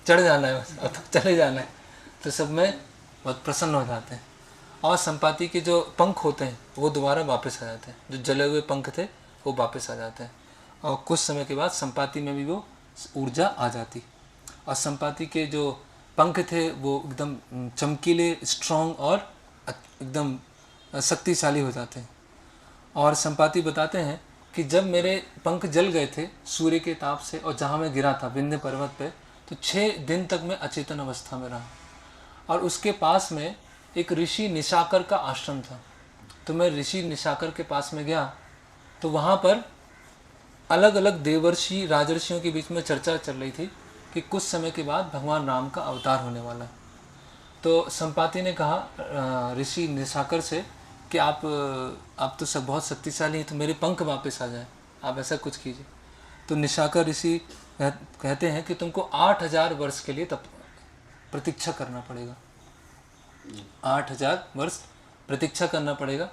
चढ़ जाना है, बस अब तो चले जाना है। तो सब में बहुत प्रसन्न हो जाते हैं। और संपाति के जो पंख होते हैं वो दोबारा वापस आ जाते हैं, जो जले हुए पंख थे वो वापस आ जाते हैं। और कुछ समय के बाद संपाति में भी वो ऊर्जा आ जाती। और संपाति के जो पंख थे वो एकदम चमकीले, स्ट्रॉन्ग और एकदम शक्तिशाली हो जाते हैं। और संपाति बताते हैं कि जब मेरे पंख जल गए थे सूर्य के ताप से, और जहाँ मैं गिरा था विंध्य पर्वत पे, तो 6 दिन तक मैं अचेतन अवस्था में रहा। और उसके पास में एक ऋषि निशाकर का आश्रम था। तो मैं ऋषि निशाकर के पास में गया, तो वहाँ पर अलग अलग देवर्षि राजर्षियों के बीच में चर्चा चल रही थी कि कुछ समय के बाद भगवान राम का अवतार होने वाला है। तो संपाति ने कहा ऋषि निशाकर से कि आप तो सब बहुत शक्तिशाली हैं, तो मेरे पंख वापस आ जाए, आप ऐसा कुछ कीजिए। तो निशाकर ऋषि कहते हैं कि तुमको 8000 वर्ष के लिए तब प्रतीक्षा करना पड़ेगा, 8000 वर्ष प्रतीक्षा करना पड़ेगा।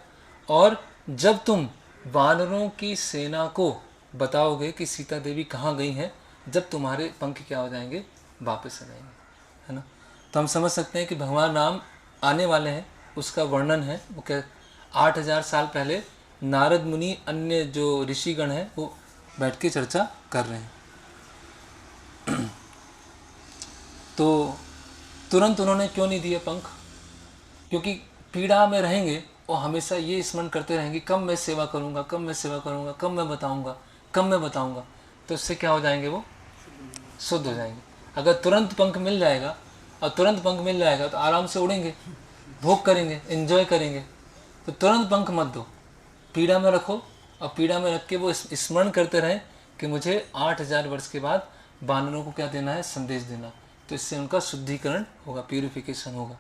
और जब तुम वानरों की सेना को बताओगे कि सीता देवी कहाँ गई हैं, जब तुम्हारे पंख क्या हो जाएंगे, वापस आ जाएंगे, है ना। तो हम समझ सकते हैं कि भगवान राम आने वाले हैं, उसका वर्णन है। वो क्या 8000 साल पहले नारद मुनि, अन्य जो ऋषिगण हैं, वो बैठ के चर्चा कर रहे हैं। तो तुरंत उन्होंने क्यों नहीं दिए पंख? क्योंकि पीड़ा में रहेंगे और हमेशा ये स्मरण करते रहेंगे, कब मैं सेवा करूँगा, कब मैं सेवा करूँगा, कब मैं बताऊँगा, कब मैं बताऊँगा। तो इससे क्या हो जाएंगे, वो शुद्ध हो जाएंगे। अगर तुरंत पंख मिल जाएगा, और तुरंत पंख मिल जाएगा तो आराम से उड़ेंगे, भोग करेंगे, एंजॉय करेंगे। तो तुरंत पंख मत दो, पीड़ा में रखो, और पीड़ा में रख के वो स्मरण करते रहें कि मुझे 8000 वर्ष के बाद वानरों को क्या देना है, संदेश देना। तो इससे उनका शुद्धिकरण होगा, प्यूरिफिकेशन होगा।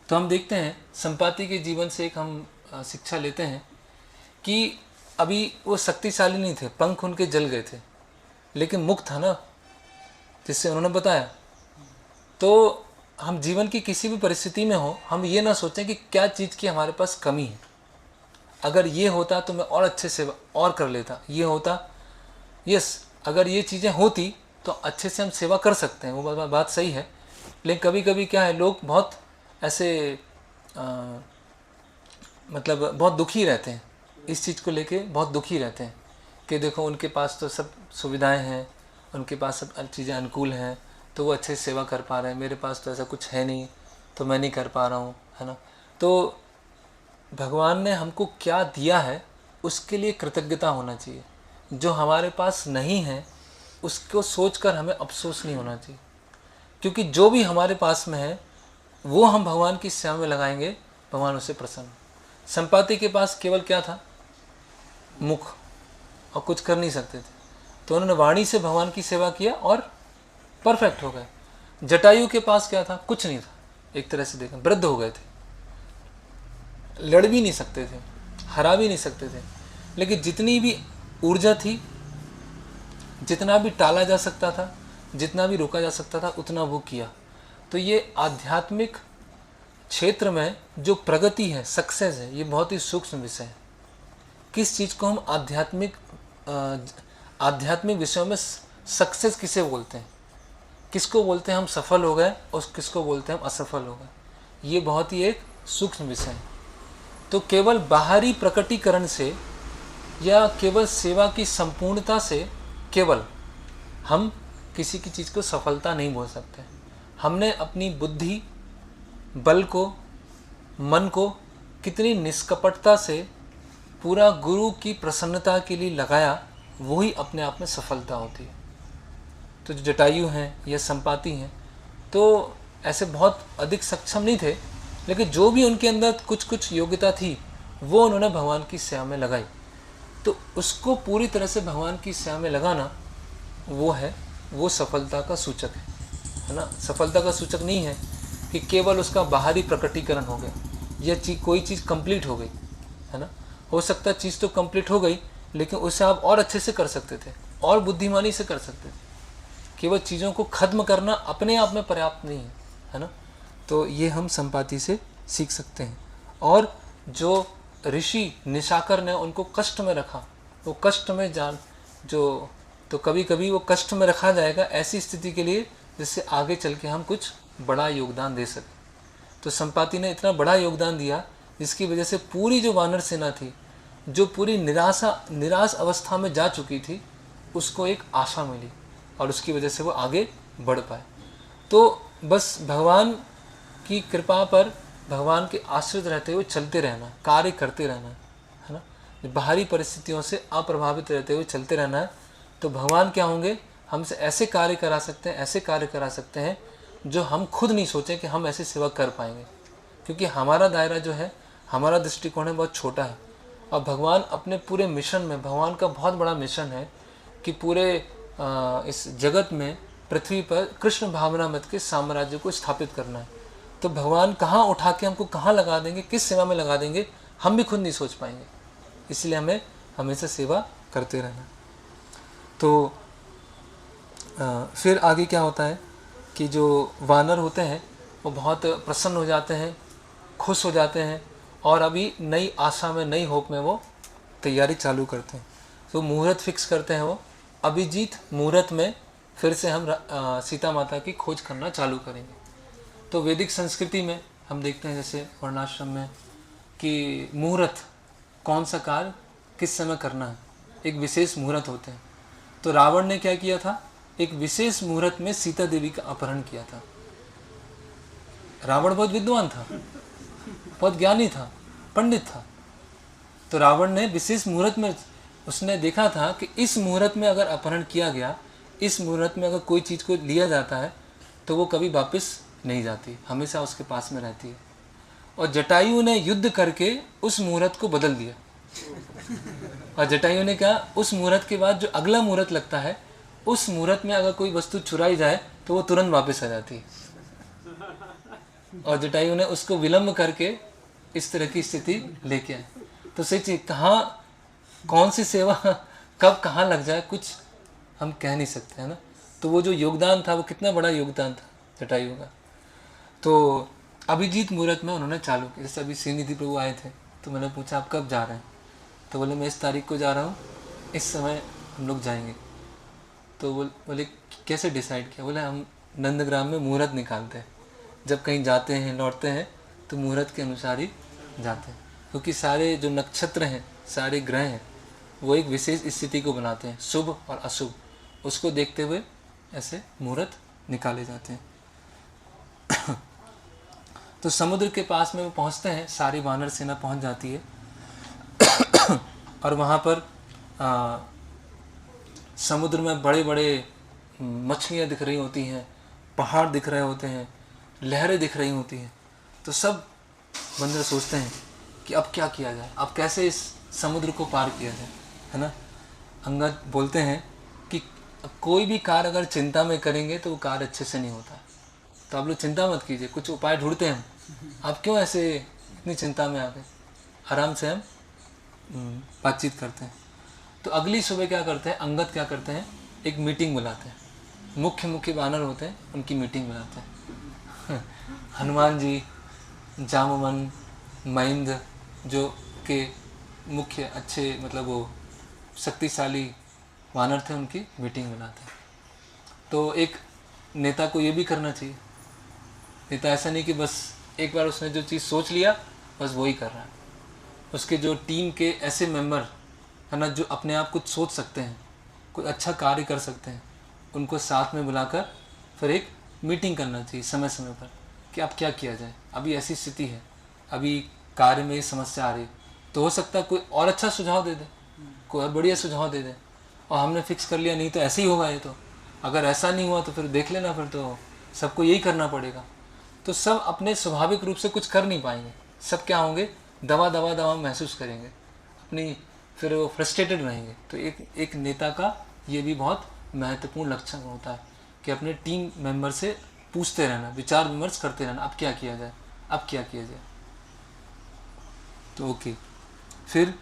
तो हम देखते हैं संपाति के जीवन से एक हम शिक्षा लेते हैं कि अभी वो शक्तिशाली नहीं थे, पंख उनके जल गए थे, लेकिन मुक्त था ना, जिससे उन्होंने बताया। तो हम जीवन की किसी भी परिस्थिति में हो, हम ये ना सोचें कि क्या चीज़ की हमारे पास कमी है। अगर ये होता तो मैं और अच्छे से और कर लेता, ये होता, यस, अगर ये चीज़ें होती तो अच्छे से हम सेवा कर सकते हैं, वो बात सही है। लेकिन कभी कभी क्या है, लोग बहुत ऐसे मतलब बहुत दुखी रहते हैं, इस चीज़ को लेके बहुत दुखी रहते हैं कि देखो उनके पास तो सब सुविधाएं हैं, उनके पास सब चीज़ें अनुकूल हैं, तो वो अच्छे से सेवा कर पा रहे हैं, मेरे पास तो ऐसा कुछ है नहीं, तो मैं नहीं कर पा रहा हूँ, है ना। तो भगवान ने हमको क्या दिया है उसके लिए कृतज्ञता होना चाहिए। जो हमारे पास नहीं है उसको सोचकर हमें अफसोस नहीं होना चाहिए, क्योंकि जो भी हमारे पास में है वो हम भगवान की सेवा में लगाएंगे, भगवान उससे प्रसन्न। संपाति के पास केवल क्या था, मुख, और कुछ कर नहीं सकते थे, तो उन्होंने वाणी से भगवान की सेवा किया और परफेक्ट हो गए। जटायु के पास क्या था, कुछ नहीं था, एक तरह से देखें वृद्ध हो गए थे, लड़ भी नहीं सकते थे, हरा भी नहीं सकते थे, लेकिन जितनी भी ऊर्जा थी, जितना भी टाला जा सकता था, जितना भी रोका जा सकता था, उतना वो किया। तो ये आध्यात्मिक क्षेत्र में जो प्रगति है, सक्सेस है, ये बहुत ही सूक्ष्म विषय है। किस चीज़ को हम आध्यात्मिक विषयों में सक्सेस किसे बोलते हैं, किसको बोलते हैं हम सफल हो गए, और किसको बोलते हैं हम असफल हो गए, ये बहुत ही एक सूक्ष्म विषय है। तो केवल बाहरी प्रकटीकरण से या केवल सेवा की संपूर्णता से केवल हम किसी की चीज़ को सफलता नहीं बोल सकते। हमने अपनी बुद्धि, बल को, मन को कितनी निष्कपटता से पूरा गुरु की प्रसन्नता के लिए लगाया, वही अपने आप में सफलता होती है। तो जो जटायु हैं या संपाति हैं, तो ऐसे बहुत अधिक सक्षम नहीं थे, लेकिन जो भी उनके अंदर कुछ कुछ योग्यता थी वो उन्होंने भगवान की सेवा में लगाई। तो उसको पूरी तरह से भगवान की सेवा में लगाना वो सफलता का सूचक है ना। सफलता का सूचक नहीं है कि केवल उसका बाहरी प्रकटीकरण हो गया या कोई चीज़ कंप्लीट हो गई, है ना। हो सकता है चीज़ तो कंप्लीट हो गई, लेकिन उसे आप और अच्छे से कर सकते थे, और बुद्धिमानी से कर सकते थे। केवल चीज़ों को खत्म करना अपने आप में पर्याप्त नहीं है ना। तो ये हम संपाति से सीख सकते हैं। और जो ऋषि निशाकर ने उनको कष्ट में रखा, वो कष्ट में तो कभी कभी वो कष्ट में रखा जाएगा ऐसी स्थिति के लिए जिससे आगे चल के हम कुछ बड़ा योगदान दे सकें। तो संपाति ने इतना बड़ा योगदान दिया जिसकी वजह से पूरी जो वानर सेना थी, जो पूरी निराश अवस्था में जा चुकी थी, उसको एक आशा मिली और उसकी वजह से वो आगे बढ़ पाए। तो बस भगवान की कृपा पर, भगवान के आश्रित रहते हुए चलते रहना, कार्य करते रहना, है ना। बाहरी परिस्थितियों से अप्रभावित रहते हुए चलते रहना है। तो भगवान क्या होंगे, हमसे ऐसे कार्य करा सकते हैं जो हम खुद नहीं सोचें कि हम ऐसी सेवा कर पाएंगे, क्योंकि हमारा दायरा जो है, हमारा दृष्टिकोण है, बहुत छोटा है। और भगवान अपने पूरे मिशन में, भगवान का बहुत बड़ा मिशन है कि पूरे इस जगत में, पृथ्वी पर कृष्ण भावनामृत के साम्राज्य को स्थापित करना है। तो भगवान कहाँ उठा के हमको कहाँ लगा देंगे, किस सेवा में लगा देंगे, हम भी खुद नहीं सोच पाएंगे। इसलिए हमें हमेशा सेवा करते रहना। तो फिर आगे क्या होता है कि जो वानर होते हैं वो बहुत प्रसन्न हो जाते हैं, खुश हो जाते हैं, और अभी नई आशा में, नई होप में वो तैयारी चालू करते हैं। तो मुहूर्त फिक्स करते हैं वो, अभिजीत मुहूर्त में फिर से हम सीता माता की खोज करना चालू करेंगे। तो वैदिक संस्कृति में हम देखते हैं, जैसे वर्णाश्रम में, कि मुहूर्त, कौन सा कार्य किस समय करना है, एक विशेष मुहूर्त होते हैं। तो रावण ने क्या किया था, एक विशेष मुहूर्त में सीता देवी का अपहरण किया था। रावण बहुत विद्वान था, बहुत ज्ञानी था, पंडित था। तो रावण ने विशेष मुहूर्त में, उसने देखा था कि इस मुहूर्त में अगर अपहरण किया गया, इस मुहूर्त में अगर कोई चीज़ को लिया जाता है तो वो कभी वापस नहीं जाती, हमेशा उसके पास में रहती है। और जटायु ने युद्ध करके उस मुहूर्त को बदल दिया। और जटायु ने क्या, उस मुहूर्त के बाद जो अगला मुहूर्त लगता है, उस मुहूर्त में अगर कोई वस्तु चुराई जाए तो वो तुरंत वापस आ जाती है। और जटायु ने उसको विलंब करके इस तरह की स्थिति लेके आए। तो सही चीज, कहाँ कौन सी सेवा कब कहाँ लग जाए कुछ हम कह नहीं सकते, है ना। तो वो जो योगदान था, वो कितना बड़ा योगदान था जटायु का। तो अभिजीत मुहूर्त में उन्होंने चालू किया। जैसे अभी श्रीनिधि प्रभु आए थे, तो मैंने पूछा आप कब जा रहे हैं, तो बोले मैं इस तारीख को जा रहा हूँ, इस समय हम लोग जाएंगे। तो बोले कैसे डिसाइड किया, बोले हम नंदग्राम में मुहूर्त निकालते हैं, जब कहीं जाते हैं लौटते हैं तो मुहूर्त के अनुसार ही जाते हैं, क्योंकि सारे जो नक्षत्र हैं, सारे ग्रह हैं, वो एक विशेष स्थिति को बनाते हैं, शुभ और अशुभ, उसको देखते हुए ऐसे मुहूर्त निकाले जाते हैं। तो समुद्र के पास में वो पहुँचते हैं, सारी वानर सेना पहुँच जाती है। और वहाँ पर समुद्र में बड़े बड़े मछलियाँ दिख रही होती हैं, पहाड़ दिख रहे होते हैं, लहरें दिख रही होती हैं। तो सब बंदर सोचते हैं कि अब क्या किया जाए, अब कैसे इस समुद्र को पार किया जाए, है ना। अंगद बोलते हैं कि कोई भी कार्य अगर चिंता में करेंगे तो वो कार्य अच्छे से नहीं होता, तो आप लोग चिंता मत कीजिए, कुछ उपाय ढूंढते हैं हम। आप क्यों ऐसे इतनी चिंता में आ गए, आराम से हम बातचीत करते हैं। तो अगली सुबह क्या करते हैं, अंगद क्या करते हैं, एक मीटिंग बुलाते हैं, मुख्य वानर होते हैं उनकी मीटिंग बुलाते हैं। हनुमान जी, जामुमन, महेंद्र, जो के मुख्य अच्छे, मतलब वो शक्तिशाली वानर थे, उनकी मीटिंग बुलाते हैं। तो एक नेता को ये भी करना चाहिए। नेता ऐसा नहीं कि बस एक बार उसने जो चीज़ सोच लिया बस वही कर रहा है। उसके जो टीम के ऐसे मेंबर है ना, जो अपने आप कुछ सोच सकते हैं, कोई अच्छा कार्य कर सकते हैं, उनको साथ में बुलाकर फिर एक मीटिंग करना चाहिए समय समय पर कि अब क्या किया जाए, अभी ऐसी स्थिति है, अभी कार्य में ये समस्या आ रही, तो हो सकता है कोई और अच्छा सुझाव दे दे, कोई और बढ़िया सुझाव दे दे, और हमने फिक्स कर लिया नहीं तो ऐसे ही होगा ये, तो अगर ऐसा नहीं हुआ तो फिर देख लेना, फिर तो सबको यही करना पड़ेगा। तो सब अपने स्वाभाविक रूप से कुछ कर नहीं पाएंगे, सब क्या होंगे, दवा महसूस करेंगे अपनी, फिर वो फ्रस्ट्रेटेड रहेंगे। तो एक नेता का ये भी बहुत महत्वपूर्ण लक्षण होता है कि अपने टीम मेंबर से पूछते रहना, विचार विमर्श करते रहना, अब क्या किया जाए, अब क्या किया जाए। तो ओके, फिर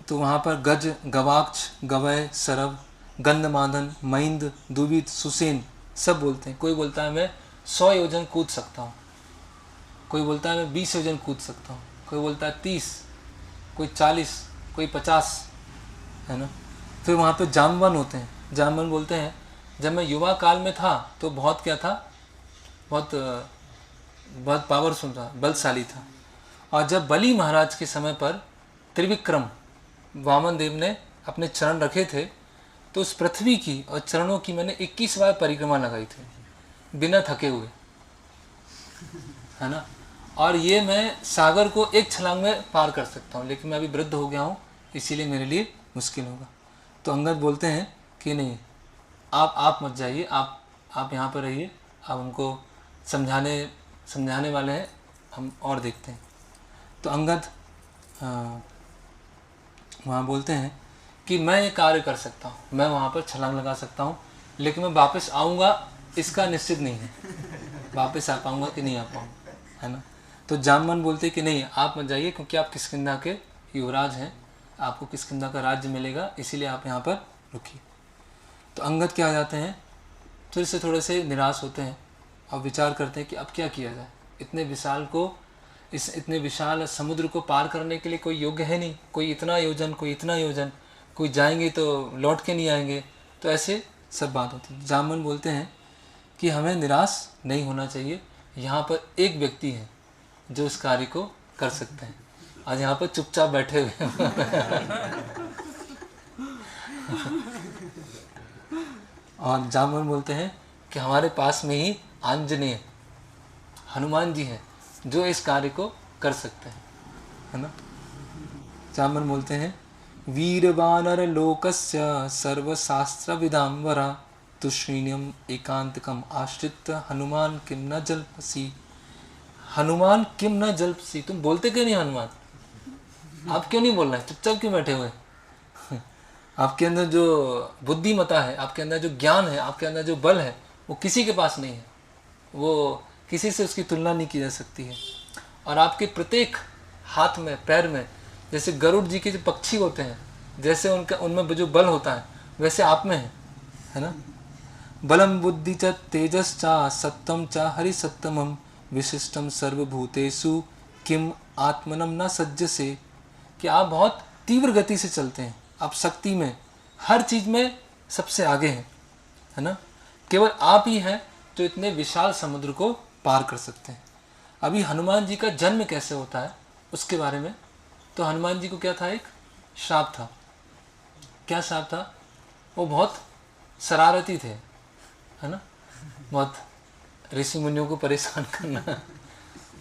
तो वहाँ पर गज, गवाक्ष, गवय, सरव, गंधमादन, महिंद, दुवित, सुसेन सब बोलते हैं। कोई बोलता है मैं 100 योजन कूद सकता हूँ, कोई बोलता है मैं 20 योजन कूद सकता हूँ, कोई बोलता है 30, कोई 40, कोई 50, है ना। फिर वहाँ पे जामवन होते हैं। जामवन बोलते हैं जब मैं युवा काल में था तो बहुत क्या था, बहुत पावरफुल था, बलशाली था। और जब बलि महाराज के समय पर त्रिविक्रम वामन देव ने अपने चरण रखे थे, तो उस पृथ्वी की और चरणों की मैंने 21 बार परिक्रमा लगाई थी बिना थके हुए, है ना। और ये मैं सागर को एक छलांग में पार कर सकता हूँ, लेकिन मैं अभी वृद्ध हो गया हूँ, इसीलिए मेरे लिए मुश्किल होगा। तो अंगद बोलते हैं कि नहीं, आप मत जाइए, आप यहाँ पर रहिए, आप उनको समझाने वाले हैं, हम और देखते हैं। तो अंगद वहाँ बोलते हैं कि मैं ये कार्य कर सकता हूँ, मैं वहाँ पर छलांग लगा सकता हूँ, लेकिन मैं वापस आऊँगा इसका निश्चित नहीं है, वापस आ पाऊँगा कि नहीं आ पाऊँगा, है ना। तो जामवन बोलते कि नहीं, आप मत जाइए, क्योंकि आप किष्किंधा के युवराज हैं, आपको किष्किंधा का राज्य मिलेगा, इसीलिए आप यहाँ पर रुकिए। तो अंगद क्या आ जाते हैं, फिर से थोड़े से निराश होते हैं और विचार करते हैं कि अब क्या किया जाए। इतने विशाल समुद्र को पार करने के लिए कोई योग्य है नहीं, कोई इतना योजन, कोई इतना योजन, कोई जाएंगे तो लौट के नहीं आएंगे, तो ऐसे सब बात होती है। जामवन बोलते हैं कि हमें निराश नहीं होना चाहिए, यहाँ पर एक व्यक्ति है जो इस कार्य को कर सकते हैं, आज यहाँ पर चुपचाप बैठे हुए और जामवन बोलते हैं कि हमारे पास में ही आंजनेय हनुमान जी हैं जो इस कार्य को कर सकते हैं, है ना। जामवन बोलते हैं वीर वानर लोकस्य सर्वशास्त्र विदाम्बरा तुश्रीण्यम एकांतकम आश्रित हनुमान किम न जल्पसी। हनुमान किम न जल्पसी, तुम बोलते क्यों नहीं हनुमान, आप क्यों नहीं बोल रहे हैं, चुपचाप क्यों बैठे हुए आपके अंदर जो बुद्धिमता है, आपके अंदर जो ज्ञान है, आपके अंदर जो बल है, वो किसी के पास नहीं है, वो किसी से उसकी तुलना नहीं की जा सकती है। और आपके प्रत्येक हाथ में, पैर में, जैसे गरुड़ जी के जो पक्षी होते हैं, जैसे उनमें जो बल होता है, वैसे आप में है ना। बलम बुद्धि च तेजस चा सत्यम चा हरि सत्यमम विशिष्टम सर्वभूतेषु किम आत्मनम न सज्जसे, कि आप बहुत तीव्र गति से चलते हैं, आप शक्ति में, हर चीज़ में सबसे आगे हैं, है ना। केवल आप ही हैं जो इतने विशाल समुद्र को पार कर सकते हैं। अभी हनुमान जी का जन्म कैसे होता है उसके बारे में, तो हनुमान जी को क्या था, एक श्राप था। क्या श्राप था, वो बहुत शरारती थे, है ना, बहुत ऋषि मुनियों को परेशान करना,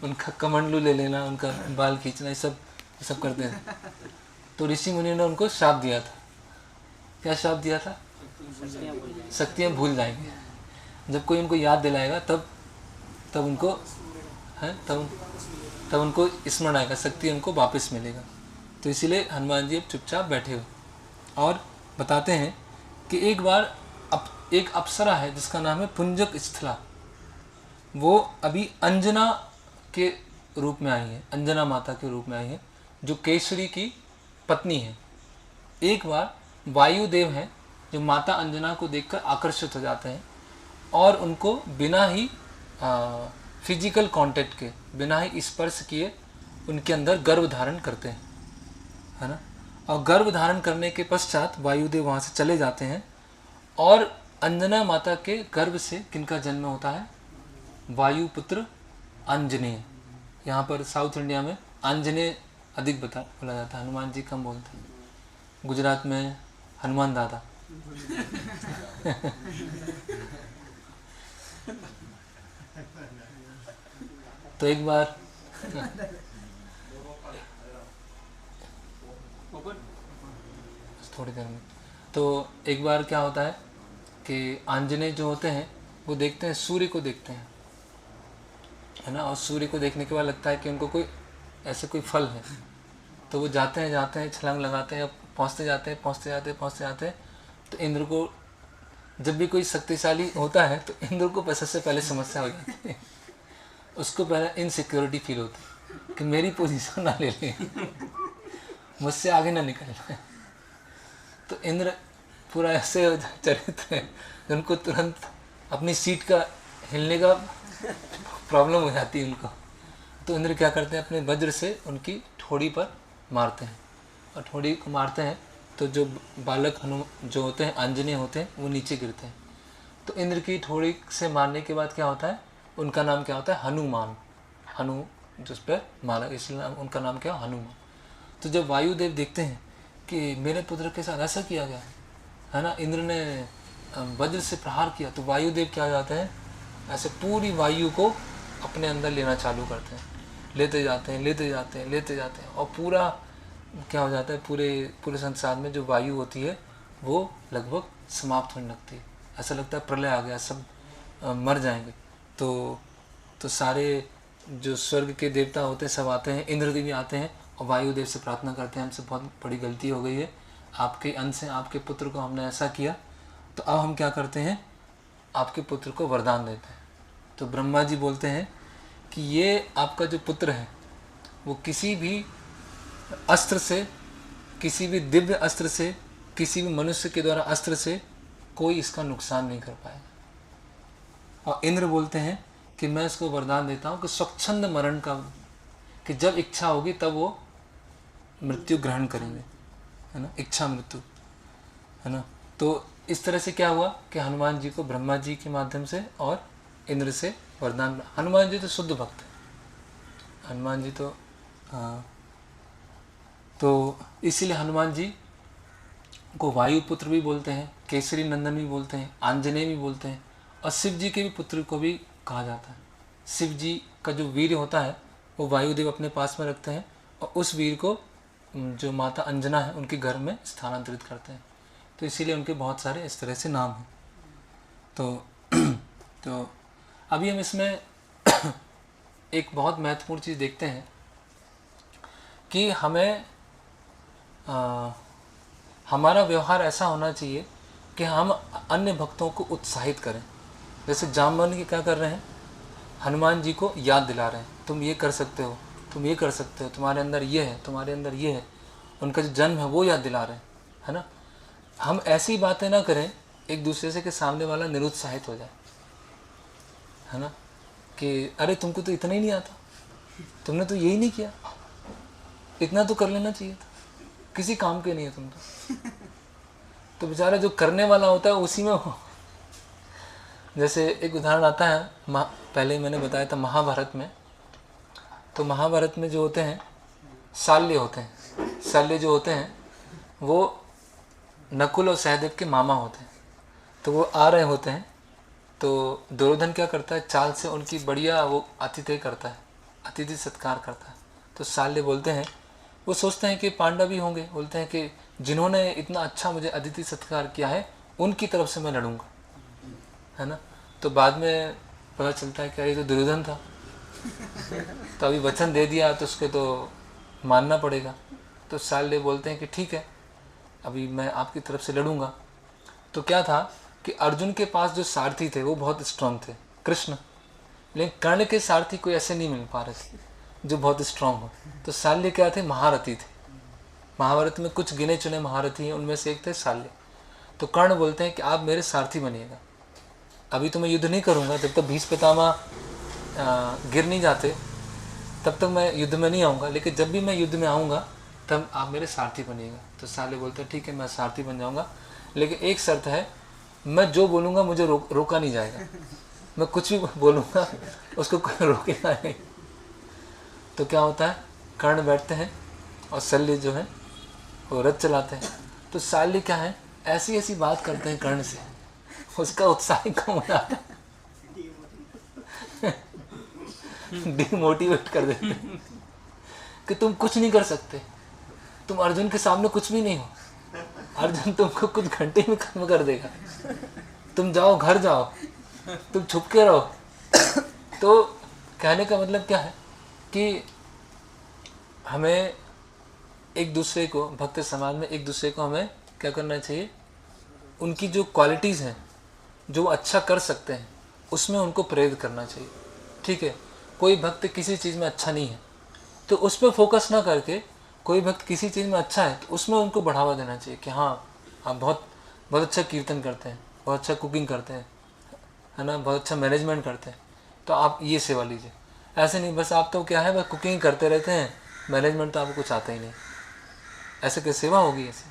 उनका कमंडलू ले लेना, उनका बाल खींचना, ये सब करते थे। तो ऋषि मुनियों ने उनको श्राप दिया था। क्या श्राप दिया था, शक्तियाँ भूल जाएंगे, जब कोई उनको याद दिलाएगा तब उनको है, तब उनको स्मरण आएगा, शक्ति उनको वापस मिलेगा। तो इसीलिए हनुमान जी अब चुपचाप बैठे हुए और बताते हैं कि एक बार एक अप्सरा है जिसका नाम है पुंजक स्थला, वो अभी अंजना के रूप में आई है, अंजना माता के रूप में आई है, जो केसरी की पत्नी है। एक बार वायुदेव हैं जो माता अंजना को देखकर आकर्षित हो जाते हैं और उनको बिना ही फिजिकल कांटेक्ट के, बिना ही स्पर्श किए उनके अंदर गर्भ धारण करते हैं, है ना। और गर्भ धारण करने के पश्चात वायुदेव वहाँ से चले जाते हैं और अंजना माता के गर्भ से किनका जन्म होता है, वायुपुत्र आंजनेय। यहाँ पर साउथ इंडिया में आंजनेय अधिक बोला जाता है, हनुमान जी कम बोलते हैं। गुजरात में हनुमान दादा तो एक बार थोड़ी देर में। तो एक बार क्या होता है कि आंजनेय जो होते हैं वो देखते हैं, सूर्य को देखते हैं, है ना, और सूर्य को देखने के बाद लगता है कि उनको कोई ऐसे कोई फल है, तो वो जाते हैं छलांग लगाते हैं, पहुँचते जाते हैं। तो इंद्र को जब भी कोई शक्तिशाली होता है तो इंद्र को सबसे पहले समस्या हो जाती है, उसको पहले इनसिक्योरिटी फील होती है कि मेरी पोजीशन ना ले ले, मुझसे आगे ना निकल जाए। तो इंद्र पूरा ऐसे चरित्र है, उनको तुरंत अपनी सीट का हिलने का प्रॉब्लम हो जाती है उनको। तो इंद्र क्या करते हैं, अपने वज्र से उनकी ठोड़ी पर मारते हैं, और ठोड़ी को मारते हैं तो जो बालक जो होते हैं, आंजनेय होते हैं, वो नीचे गिरते हैं। तो इंद्र की ठोड़ी से मारने के बाद क्या होता है, उनका नाम क्या होता है, हनुमान, हनु जिस पर मारा, इसलिए उनका नाम क्या हनुमान। तो जब वायुदेव देखते हैं कि मेरे पुत्र के साथ ऐसा किया गया है ना, इंद्र ने वज्र से प्रहार किया, तो वायुदेव क्या हो जाते हैं, ऐसे पूरी वायु को अपने अंदर लेना चालू करते हैं, लेते जाते हैं, और पूरा क्या हो जाता है, पूरे संसार में जो वायु होती है वो लगभग समाप्त होने लगती है। ऐसा लगता है प्रलय आ गया, सब मर जाएंगे। तो सारे जो स्वर्ग के देवता होते हैं सब आते हैं, इंद्रदेव भी आते हैं और वायुदेव से प्रार्थना करते हैं, हमसे बहुत बड़ी गलती हो गई है, आपके अंश से आपके पुत्र को हमने ऐसा किया, तो अब हम क्या करते हैं, आपके पुत्र को वरदान देते हैं। तो ब्रह्मा जी बोलते हैं कि ये आपका जो पुत्र है वो किसी भी अस्त्र से, किसी भी दिव्य अस्त्र से, किसी भी मनुष्य के द्वारा अस्त्र से कोई इसका नुकसान नहीं कर पाएगा। और इंद्र बोलते हैं कि मैं इसको वरदान देता हूँ कि स्वच्छंद मरण का, कि जब इच्छा होगी तब वो मृत्यु ग्रहण करेंगे, है ना, इच्छा मृत्यु, है ना। तो इस तरह से क्या हुआ कि हनुमान जी को ब्रह्मा जी के माध्यम से और इंद्र से वरदान। हनुमान जी तो शुद्ध भक्त है, हनुमान जी तो हाँ, तो इसीलिए हनुमान जी को वायुपुत्र भी बोलते हैं, केसरी नंदन भी बोलते हैं, आंजनेय भी बोलते हैं, और शिव जी के भी पुत्र को भी कहा जाता है। शिव जी का जो वीर होता है वो वायुदेव अपने पास में रखते हैं, और उस वीर को जो माता अंजना है उनके घर में स्थानांतरित करते हैं। तो इसीलिए उनके बहुत सारे इस तरह से नाम हैं। तो अभी हम इसमें एक बहुत महत्वपूर्ण चीज़ देखते हैं कि हमें हमारा व्यवहार ऐसा होना चाहिए कि हम अन्य भक्तों को उत्साहित करें। जैसे जामवंत के क्या कर रहे हैं, हनुमान जी को याद दिला रहे हैं, तुम ये कर सकते हो, तुम ये कर सकते हो, तुम्हारे अंदर ये है, तुम्हारे अंदर ये है, उनका जो जन्म है वो याद दिला रहे हैं, है ना। हम ऐसी बातें ना करें एक दूसरे से कि सामने वाला निरुत्साहित हो जाए, है ना, कि अरे तुमको तो इतना ही नहीं आता, तुमने तो यही नहीं किया, इतना तो कर लेना चाहिए था, किसी काम के नहीं है तुम तो बेचारा जो करने वाला होता है उसी में हो। जैसे एक उदाहरण आता है, पहले मैंने बताया था महाभारत में, तो महाभारत में जो होते हैं शाल्य होते हैं, शाल्य जो होते हैं वो नकुल और सहदेव के मामा होते हैं। तो वो आ रहे होते हैं, तो दुर्योधन क्या करता है, चाल से उनकी बढ़िया वो आतिथ्य करता है, अतिथि सत्कार करता है। तो शाल्य बोलते हैं, वो सोचते हैं कि पांडव भी होंगे, बोलते हैं कि जिन्होंने इतना अच्छा मुझे अतिथि सत्कार किया है उनकी तरफ से मैं लड़ूंगा, है ना। तो बाद में पता चलता है कि ये तो दुर्योधन था, तो अभी वचन दे दिया तो उसको तो मानना पड़ेगा। तो शाल्य बोलते हैं कि ठीक है, अभी मैं आपकी तरफ से लड़ूंगा। तो क्या था कि अर्जुन के पास जो सारथी थे वो बहुत स्ट्रांग थे, कृष्ण, लेकिन कर्ण के सारथी कोई ऐसे नहीं मिल पा रहे थे जो बहुत स्ट्रांग हो। तो शाल्य क्या थे, महारथी थे। महाभारत में कुछ गिने चुने महारथी हैं, उनमें से एक थे शाल्य। तो कर्ण बोलते हैं कि आप मेरे सारथी बनिएगा, अभी तो मैं युद्ध नहीं करूँगा, जब तक भीष्म पितामह गिर नहीं जाते तब तक मैं युद्ध में नहीं आऊँगा, लेकिन जब भी मैं युद्ध में आऊँगा तब आप मेरे सारथी बनिएगा। तो शाल्य बोलते हैं ठीक है, मैं सारथी बन जाऊँगा, लेकिन एक शर्त है, मैं जो बोलूँगा मुझे रोका नहीं जाएगा, मैं कुछ भी बोलूँगा उसको कोई रोकेगा नहीं। तो क्या होता है, कर्ण बैठते हैं और शल्य जो है वो रथ चलाते हैं। तो शाल्य क्या है, ऐसी ऐसी बात करते हैं कर्ण से, उसका उत्साह कम हो जाता है। डिमोटिवेट कर देते हैं कि तुम कुछ नहीं कर सकते, तुम अर्जुन के सामने कुछ भी नहीं हो, अर्जुन तुमको कुछ घंटे में खत्म कर देगा, तुम जाओ घर जाओ, तुम छुप के रहो। तो कहने का मतलब क्या है कि हमें एक दूसरे को, भक्त समाज में एक दूसरे को हमें क्या करना चाहिए, उनकी जो क्वालिटीज़ हैं जो अच्छा कर सकते हैं उसमें उनको प्रेरित करना चाहिए। ठीक है, कोई भक्त किसी चीज़ में अच्छा नहीं है तो उस पर फोकस ना करके, कोई भक्त किसी चीज़ में अच्छा है तो उसमें उनको बढ़ावा देना चाहिए कि हाँ आप बहुत बहुत अच्छा कीर्तन करते हैं, बहुत अच्छा कुकिंग करते हैं, है ना, बहुत अच्छा मैनेजमेंट करते हैं, तो आप ये सेवा लीजिए। ऐसे नहीं बस आप तो क्या है बस कुकिंग करते रहते हैं, मैनेजमेंट तो आपको कुछ आता ही नहीं, ऐसे क्या सेवा होगी ऐसे,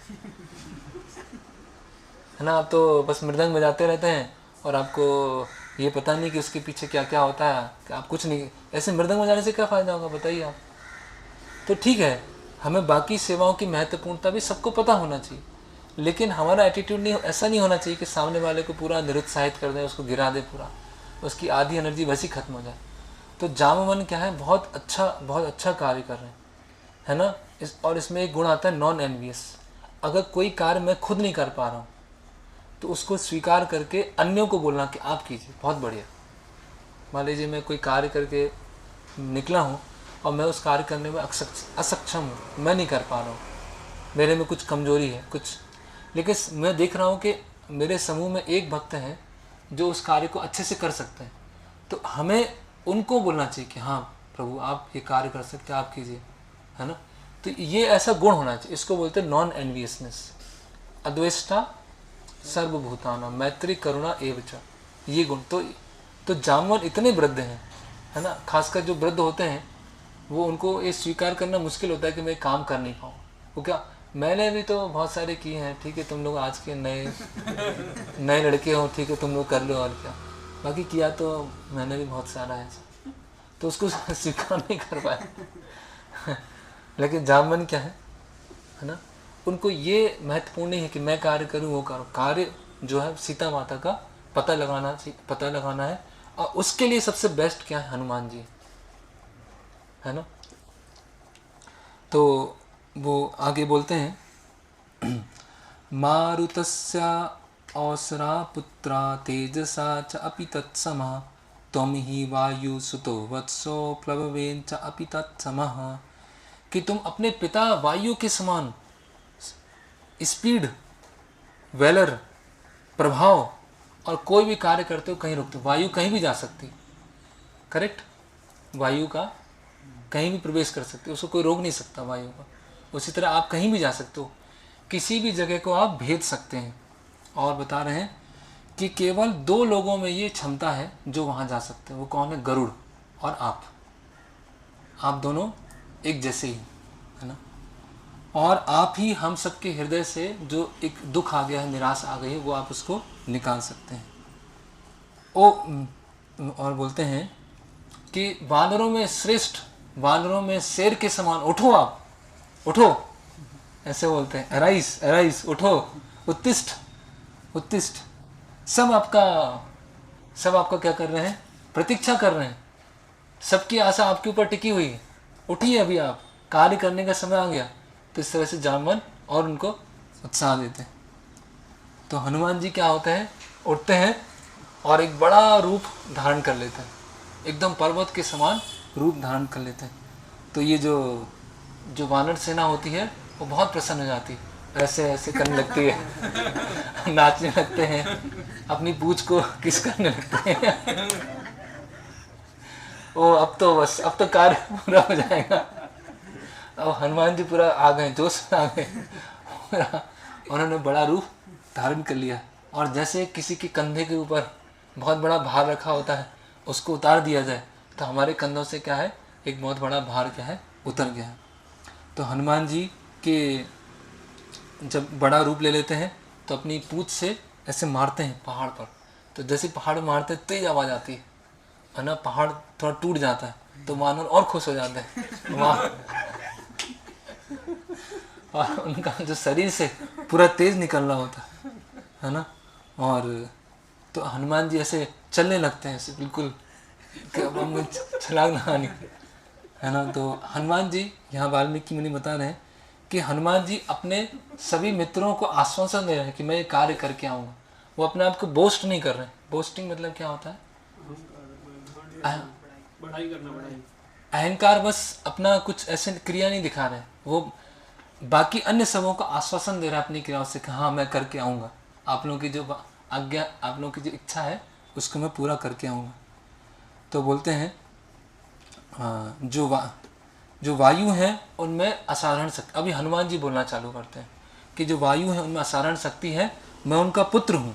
है ना। आप तो बस मृदंग बजाते रहते हैं और आपको ये पता नहीं कि उसके पीछे क्या क्या होता है, कि आप कुछ नहीं, ऐसे मृदंग बजाने से क्या फ़ायदा होगा बताइए आप। तो ठीक है, हमें बाकी सेवाओं की महत्वपूर्णता भी सबको पता होना चाहिए, लेकिन हमारा एटीट्यूड नहीं, ऐसा नहीं होना चाहिए कि सामने वाले को पूरा निरुत्साहित कर दें, उसको गिरा दे, पूरा उसकी आधी एनर्जी वैसी खत्म हो जाए। तो जामवन क्या है, बहुत अच्छा कार्य कर रहे हैं, है ना। और इसमें एक गुण आता है नॉन एनवियस। अगर कोई कार्य मैं खुद नहीं कर पा रहा हूँ तो उसको स्वीकार करके अन्यों को बोलना कि आप कीजिए, बहुत बढ़िया। मान लीजिए मैं कोई कार्य करके निकला हूँ और मैं उस कार्य करने में असक्षम हूँ, मैं नहीं कर पा रहा हूँ, मेरे में कुछ कमजोरी है कुछ, लेकिन मैं देख रहा हूँ कि मेरे समूह में एक भक्त हैं जो उस कार्य को अच्छे से कर सकते हैं, तो हमें उनको बोलना चाहिए कि हाँ प्रभु आप ये कार्य कर सकते हैं, आप कीजिए, है ना। तो ये ऐसा गुण होना चाहिए, इसको बोलते हैं नॉन एनवियसनेस। अद्वेष्टा सर्वभूतानां मैत्री करुणा एवच, ये गुण। तो जामवन इतने वृद्ध हैं, है ना, खासकर जो वृद्ध होते हैं वो, उनको ये स्वीकार करना मुश्किल होता है कि मैं काम कर नहीं पाऊँ। वो क्या, मैंने भी तो बहुत सारे किए हैं, ठीक है तुम लोग आज के नए लड़के हो, ठीक है तुम लोग कर लो, और क्या, बाकी किया तो मैंने भी बहुत सारा है, तो उसको स्वीकार नहीं कर पाए। लेकिन जामवन क्या है ना, उनको ये महत्वपूर्ण नहीं है कि मैं कार्य करूं वो करूं, कार्य जो है सीता माता का पता लगाना है, और उसके लिए सबसे बेस्ट क्या है, हनुमान जी, है ना। तो वो आगे बोलते हैं मारुतस्य औसरा पुत्रा तेजसा च अपि तत्समः त्वं हि वायुसुतो वत्सो प्लववेन च अपि तत्समः, कि तुम अपने पिता वायु के समान स्पीड, वेलर, प्रभाव, और कोई भी कार्य करते हो कहीं रुकते हो, वायु कहीं भी जा सकती, करेक्ट, वायु का कहीं भी प्रवेश कर सकते हो, उसको कोई रोक नहीं सकता वायु का। उसी तरह आप कहीं भी जा सकते हो, किसी भी जगह को आप भेज सकते हैं। और बता रहे हैं कि केवल 2 लोगों में ये क्षमता है जो वहाँ जा सकते हैं, वो कौन है, गरुड़ और आप दोनों एक जैसे ही, है ना। और आप ही हम सबके हृदय से जो एक दुख आ गया है, निराश आ गई है, वो आप उसको निकाल सकते हैं। और बोलते हैं कि वानरों में श्रेष्ठ, वानरों में शेर के समान, उठो आप, उठो, ऐसे बोलते हैं, अराइज अराइज, उठो, उत्तिष्ठ उत्तिष्ठ। सब आपका क्या कर रहे हैं, प्रतीक्षा कर रहे हैं, सबकी आशा आपके ऊपर टिकी हुई है, उठिए अभी आप, कार्य करने का समय आ गया। तो इस तरह से जामवन और उनको उत्साह देते हैं। तो हनुमान जी क्या होते हैं, उठते हैं और एक बड़ा रूप धारण कर लेते हैं, एकदम पर्वत के समान रूप धारण कर लेते हैं। तो ये जो वानर सेना होती है वो बहुत प्रसन्न हो जाती है, ऐसे ऐसे करने लगती है, नाचने लगते हैं, अपनी पूंछ को किस करने लगते हैं। ओ अब तो कार्य पूरा हो जाएगा। अब हनुमान जी पूरा आ गए, जोश में आ गए, उन्होंने बड़ा रूप धारण कर लिया। और जैसे किसी के कंधे के ऊपर बहुत बड़ा भार रखा होता है, उसको उतार दिया जाए, तो हमारे कंधों से क्या है, एक बहुत बड़ा भार क्या है, उतर गया है। तो हनुमान जी के जब बड़ा रूप ले लेते हैं तो अपनी पूंछ से ऐसे मारते हैं पहाड़ पर, तो जैसे पहाड़ मारते हैं तेज आवाज़ आती है ना, पहाड़ थोड़ा टूट जाता है, तो वानर और खुश हो जाते हैं वहाँ, और उनका जो शरीर से पूरा तेज निकल रहा होता है ना। और तो हनुमान जी ऐसे चलने लगते हैं, ऐसे बिल्कुल कि अब हमें छलांग लगानी है ना। तो हनुमान जी, यहाँ वाल्मीकि मुनि बता रहे हैं कि हनुमान जी अपने सभी मित्रों को आश्वासन दे रहे हैं कि मैं ये कार्य करके आऊँगा। वो अपने आप को बोस्ट नहीं कर रहे हैं। बोस्टिंग मतलब क्या होता है? बढ़ाई करना, बढ़ाई। अहंकार, बस अपना कुछ ऐसे क्रिया नहीं दिखा रहे हैं। वो बाकी अन्य सबों को आश्वासन दे रहा है अपनी क्रियाओं से कि हाँ मैं करके आऊँगा, आप लोगों की जो आज्ञा, आप लोगों की जो इच्छा है उसको मैं पूरा करके आऊँगा। तो बोलते हैं जो वायु हैं उनमें असाधारण शक्ति, अभी हनुमान जी बोलना चालू करते हैं कि जो वायु है उनमें असाधारण शक्ति है, मैं उनका पुत्र हूँ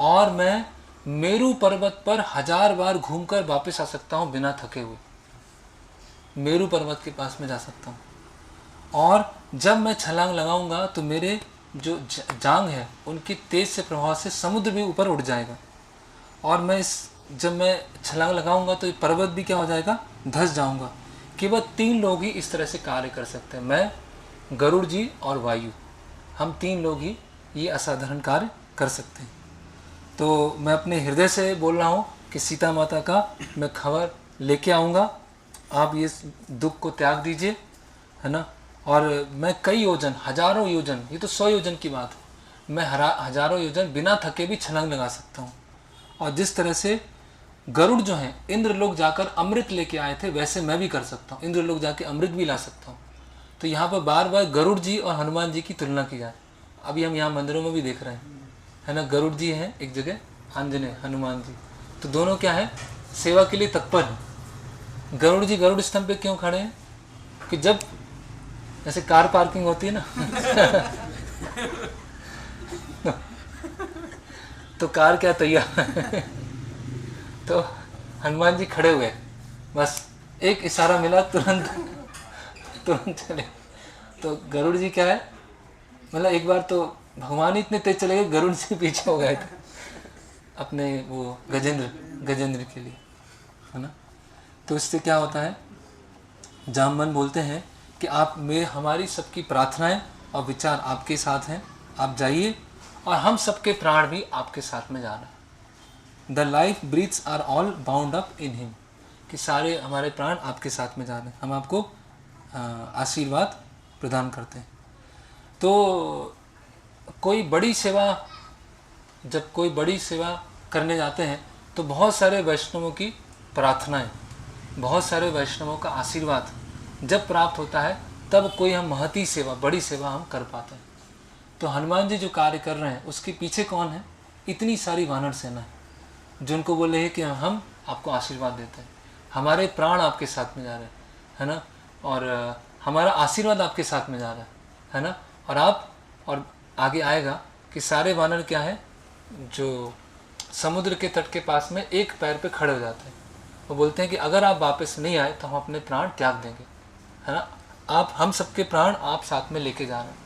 और मैं मेरू पर्वत पर 1000 बार घूमकर वापस आ सकता हूँ बिना थके हुए। मेरू पर्वत के पास में जा सकता हूँ और जब मैं छलांग लगाऊंगा तो मेरे जो जांग है उनकी तेज से प्रभाव से समुद्र भी ऊपर उड़ जाएगा और जब मैं छलांग लगाऊंगा तो पर्वत भी क्या हो जाएगा, धंस जाऊंगा। केवल 3 लोग ही इस तरह से कार्य कर सकते हैं, मैं, गरुड़ जी और वायु। हम 3 लोग ही ये असाधारण कार्य कर सकते हैं। तो मैं अपने हृदय से बोल रहा हूँ कि सीता माता का मैं खबर लेके आऊँगा, आप ये दुख को त्याग दीजिए, है ना। और मैं कई योजन, हजारों योजन, ये तो 100 योजन की बात है, मैं हजारों योजन बिना थके भी छलांग लगा सकता हूँ। और जिस तरह से गरुड़ जो हैं इंद्रलोक जाकर अमृत लेके आए थे, वैसे मैं भी कर सकता हूँ, इंद्रलोक जाके अमृत भी ला सकता हूँ। तो यहाँ पर बार बार गरुड़ जी और हनुमान जी की तुलना की जाए। अभी हम यहाँ मंदिरों में भी देख रहे हैं, है ना, गरुड़ जी हैं एक जगह, आंजनेय हनुमान जी, तो दोनों क्या है, सेवा के लिए तत्पर हैं। गरुड़ जी गरुड़ स्तंभ पे क्यों खड़े हैं? कि जब जैसे कार पार्किंग होती है ना तो कार क्या तैयार तो हनुमान जी खड़े हुए, बस एक इशारा मिला तुरंत तुरंत चले। तो गरुड़ जी क्या है, मतलब एक बार तो भगवान इतने तेज चले गए, गरुड़ जी पीछे हो गए थे अपने वो गजेंद्र के लिए, है ना। तो इससे क्या होता है, जामवन बोलते हैं कि आप में हमारी सबकी प्रार्थनाएं और विचार आपके साथ हैं, आप जाइए और हम सबके प्राण भी आपके साथ में जा रहे हैं। The life breaths are all bound up in him, कि सारे हमारे प्राण आपके साथ में जा रहे हैं, हम आपको आशीर्वाद प्रदान करते हैं। तो जब कोई बड़ी सेवा करने जाते हैं तो बहुत सारे वैष्णवों की प्रार्थनाएं, बहुत सारे वैष्णवों का आशीर्वाद जब प्राप्त होता है तब कोई हम महती सेवा, बड़ी सेवा हम कर पाते हैं। तो हनुमान जी जो कार्य कर रहे हैं उसके पीछे कौन है, इतनी सारी वानर सेना है जो उनको बोले हैं कि हम आपको आशीर्वाद देते हैं, हमारे प्राण आपके साथ में जा रहे हैं, है ना, और हमारा आशीर्वाद आपके साथ में जा रहा है ना। और आगे आएगा कि सारे वानर क्या है, जो समुद्र के तट के पास में एक पैर पे खड़े हो जाते हैं। वो बोलते हैं कि अगर आप वापस नहीं आए तो हम अपने प्राण त्याग देंगे, है ना, हम सबके प्राण आप साथ में लेके जा रहे हैं।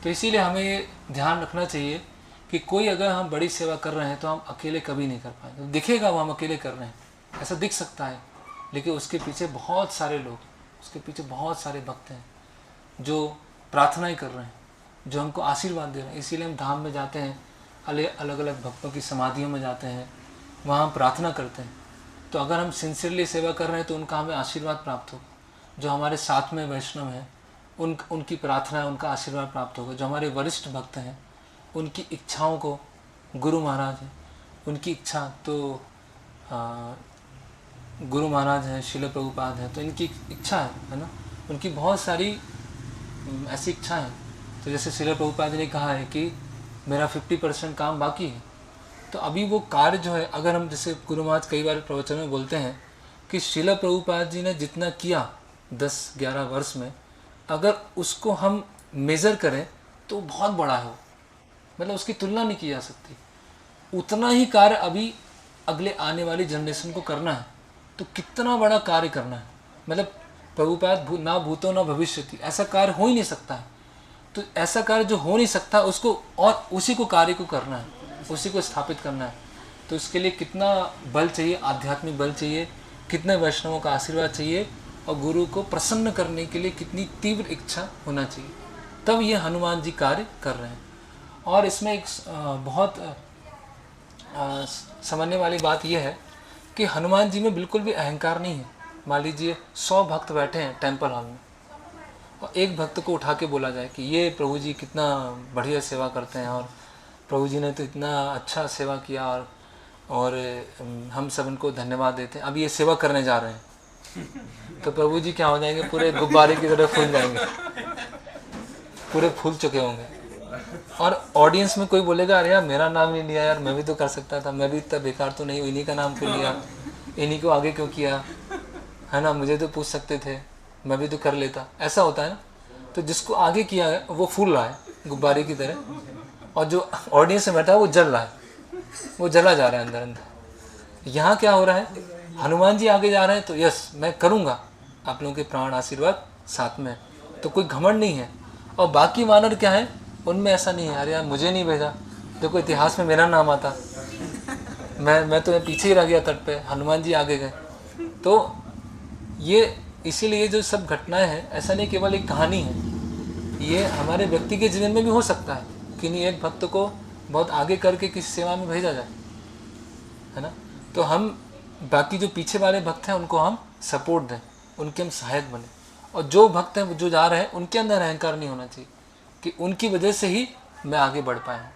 तो इसीलिए हमें ये ध्यान रखना चाहिए कि कोई अगर हम बड़ी सेवा कर रहे हैं तो हम अकेले कभी नहीं कर पाएंगे। तो दिखेगा वो हम अकेले कर रहे हैं, ऐसा दिख सकता है, लेकिन उसके पीछे बहुत सारे लोग, उसके पीछे बहुत सारे भक्त हैं जो प्रार्थनाएं कर रहे हैं, जो हमको आशीर्वाद दे रहे हैं। इसीलिए हम धाम में जाते हैं, अलग अलग भक्तों की समाधियों में जाते हैं, वहाँ हम प्रार्थना करते हैं। तो अगर हम सिंसियरली सेवा कर रहे हैं तो उनका हमें आशीर्वाद प्राप्त होगा। जो हमारे साथ में वैष्णव हैं उनकी प्रार्थना, उनका आशीर्वाद प्राप्त होगा। जो हमारे वरिष्ठ भक्त हैं उनकी इच्छाओं को, गुरु महाराज हैं उनकी इच्छा, तो गुरु महाराज हैं, शिल प्रभुपाद हैं, तो इनकी इच्छा है ना, उनकी बहुत सारी ऐसी इच्छा है। तो जैसे शिल प्रभुपाद ने कहा है कि मेरा 50% काम बाकी है, तो अभी वो कार्य जो है, अगर हम जैसे गुरु महाराज कई बार प्रवचन में बोलते हैं कि शिल प्रभुपाद जी ने जितना किया 10-11 वर्ष में, अगर उसको हम मेज़र करें तो बहुत बड़ा है, मतलब उसकी तुलना नहीं की जा सकती। उतना ही कार्य अभी अगले आने वाली जनरेशन को करना है, तो कितना बड़ा कार्य करना है, मतलब प्रभुपाद ना भूतो ना भविष्यति, ऐसा कार्य हो ही नहीं सकता है। तो ऐसा कार्य जो हो नहीं सकता उसको, और उसी को कार्य को करना है, उसी को स्थापित करना है, तो इसके लिए कितना बल चाहिए, आध्यात्मिक बल चाहिए, कितने वैष्णवों का आशीर्वाद चाहिए, और गुरु को प्रसन्न करने के लिए कितनी तीव्र इच्छा होना चाहिए, तब ये हनुमान जी कार्य कर रहे हैं। और इसमें एक बहुत समझने वाली बात यह है कि हनुमान जी में बिल्कुल भी अहंकार नहीं है। मान लीजिए 100 भक्त बैठे हैं टेम्पल हॉल में और एक भक्त को उठा के बोला जाए कि ये प्रभु जी कितना बढ़िया सेवा करते हैं और प्रभु जी ने तो इतना अच्छा सेवा किया और हम सब इनको धन्यवाद देते हैं, अब ये सेवा करने जा रहे हैं। तो प्रभु जी क्या हो जाएंगे, पूरे गुब्बारे की तरह फूल जाएंगे, पूरे फूल चुके होंगे। और ऑडियंस में कोई बोलेगा अरे यार मेरा नाम नहीं लिया यार, मैं भी तो कर सकता था, मैं भी इतना बेकार तो नहीं हूँ, इन्हीं का नाम क्यों लिया, इन्हीं को आगे क्यों किया, है ना, मुझे तो पूछ सकते थे, मैं भी तो कर लेता। ऐसा होता है ना। तो जिसको आगे किया है वो फूल रहा है गुब्बारे की तरह, और जो ऑडियंस में बैठा है वो जल रहा है, वो जला जा रहा है अंदर अंदर। यहाँ क्या हो रहा है, हनुमान जी आगे जा रहे हैं तो यस मैं करूँगा, आप लोगों के प्राण आशीर्वाद साथ में, तो कोई घमंड नहीं है। और बाकी वानर क्या है, उनमें ऐसा नहीं है, अरे यार मुझे नहीं भेजा, देखो इतिहास में मेरा नाम आता, मैं तो पीछे ही रह गया तट पे, हनुमान जी आगे गए। तो ये इसीलिए जो सब घटनाएं हैं, ऐसा नहीं केवल एक कहानी है, ये हमारे व्यक्ति के जीवन में भी हो सकता है कि नहीं एक भक्त को बहुत आगे करके किसी सेवा में भेजा जाए, है ना। तो हम बाकी जो पीछे वाले भक्त हैं उनको हम सपोर्ट दें, उनके हम सहायक बने, और जो भक्त हैं जो जा रहे हैं उनके अंदर अहंकार नहीं होना चाहिए कि उनकी वजह से ही मैं आगे बढ़ पाया हूँ,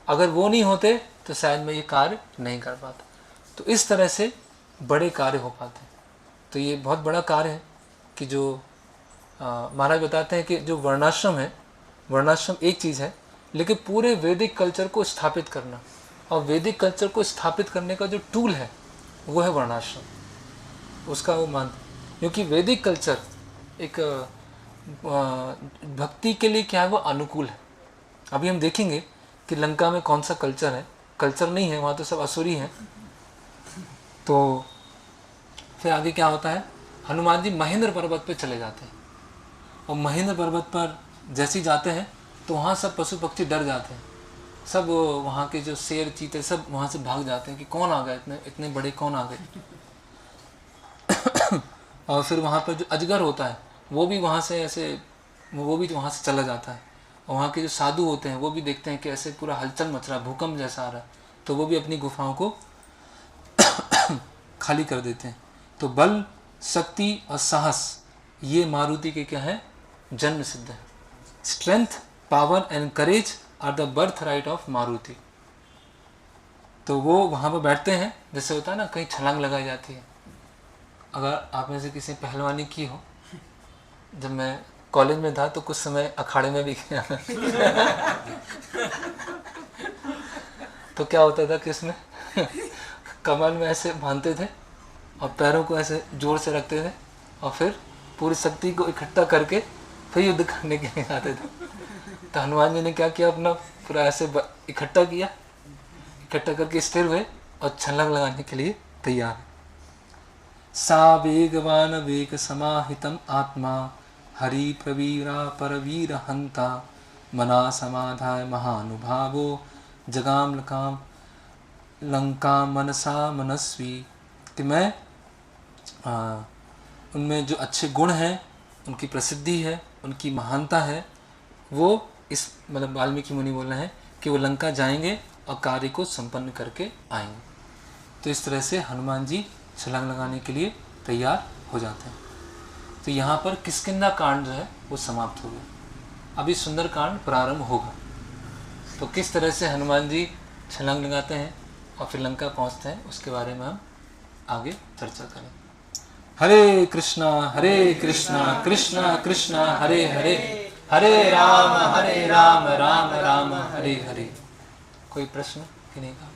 अगर वो नहीं होते तो शायद मैं ये कार्य नहीं कर पाता। तो इस तरह से बड़े कार्य हो पाते हैं। तो ये बहुत बड़ा कार्य है कि जो महाराज बताते हैं कि जो वर्णाश्रम है, वर्णाश्रम एक चीज़ है, लेकिन पूरे वैदिक कल्चर को स्थापित करना, और वैदिक कल्चर को स्थापित करने का जो टूल है वो है वर्णाश्रम, उसका वो मान, क्योंकि वैदिक कल्चर एक भक्ति के लिए क्या है, वो अनुकूल है। अभी हम देखेंगे कि लंका में कौन सा कल्चर है, कल्चर नहीं है वहाँ तो सब असुरी हैं। तो फिर आगे क्या होता है, हनुमान जी महेंद्र पर्वत पे चले जाते हैं, और महेंद्र पर्वत पर जैसे ही जाते हैं तो वहाँ सब पशु पक्षी डर जाते हैं, सब वहाँ के जो शेर चीते सब वहाँ से भाग जाते हैं कि कौन आ गया, इतने इतने बड़े कौन आ गए। और फिर वहाँ पर जो अजगर होता है वो भी वहाँ से ऐसे, वो भी वहाँ से चला जाता है, और वहाँ के जो साधु होते हैं वो भी देखते हैं कि ऐसे पूरा हलचल मच रहा है, भूकंप जैसा आ रहा है, तो वो भी अपनी गुफाओं को खाली कर देते हैं। तो बल, शक्ति और साहस ये मारुति के क्या है, जन्म सिद्ध है। Strength, power and courage are the birthright of Maruti. तो वो वहाँ पर बैठते हैं, जैसे होता है ना कहीं छलांग लगाई जाती है। अगर आप में से किसी पहलवानी की हो, जब मैं कॉलेज में था तो कुछ समय अखाड़े में भी गया तो क्या होता था कि इसमें कमर में ऐसे बांधते थे और पैरों को ऐसे जोर से रखते थे, और फिर पूरी शक्ति को इकट्ठा करके फिर युद्ध करने के लिए आते थे। तो हनुमान जी ने क्या किया, अपना पूरा ऐसे इकट्ठा किया, इकट्ठा करके स्थिर हुए और छलांग लगाने के लिए तैयार। सा वेगवान वेग समाहितम आत्मा हरि प्रवीरा परवीर हंता मना समाधाय महानुभावो जगाम लकाम लंका मनसा मनस्वी। कि मैं उनमें जो अच्छे गुण हैं, उनकी प्रसिद्धि है, उनकी महानता है, वो इस मतलब वाल्मीकि मुनि बोल रहे हैं कि वो लंका जाएंगे और कार्य को संपन्न करके आएंगे। तो इस तरह से हनुमान जी छलांग लगाने के लिए तैयार हो जाते हैं। तो यहाँ पर किष्किंधा कांड जो है वो समाप्त हो गया। अभी सुंदर कांड प्रारंभ होगा। तो किस तरह से हनुमान जी छलांग लगाते हैं और फिर लंका पहुँचते हैं, उसके बारे में हम आगे चर्चा करें। हरे कृष्णा कृष्णा कृष्णा हरे हरे, हरे राम राम राम हरे हरे। कोई प्रश्न कि नहीं का?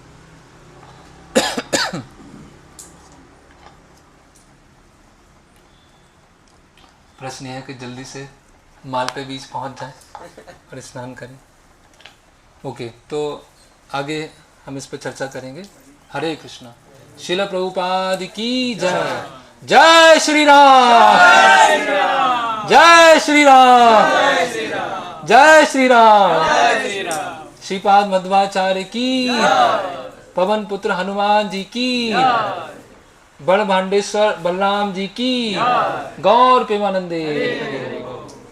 प्रश्न यह है कि जल्दी से माल पे बीच पहुंच जाए और स्नान करें। ओके, तो आगे हम इस पर चर्चा करेंगे। हरे कृष्णा। श्रील प्रभुपाद की जय। जय श्री राम, जय श्री राम, जय श्री राम। श्रीपाद मध्वाचार्य की, पवन पुत्र हनुमान जी की, बड़ भांडेश्वर बलराम जी की, गौर प्रेमानंदे।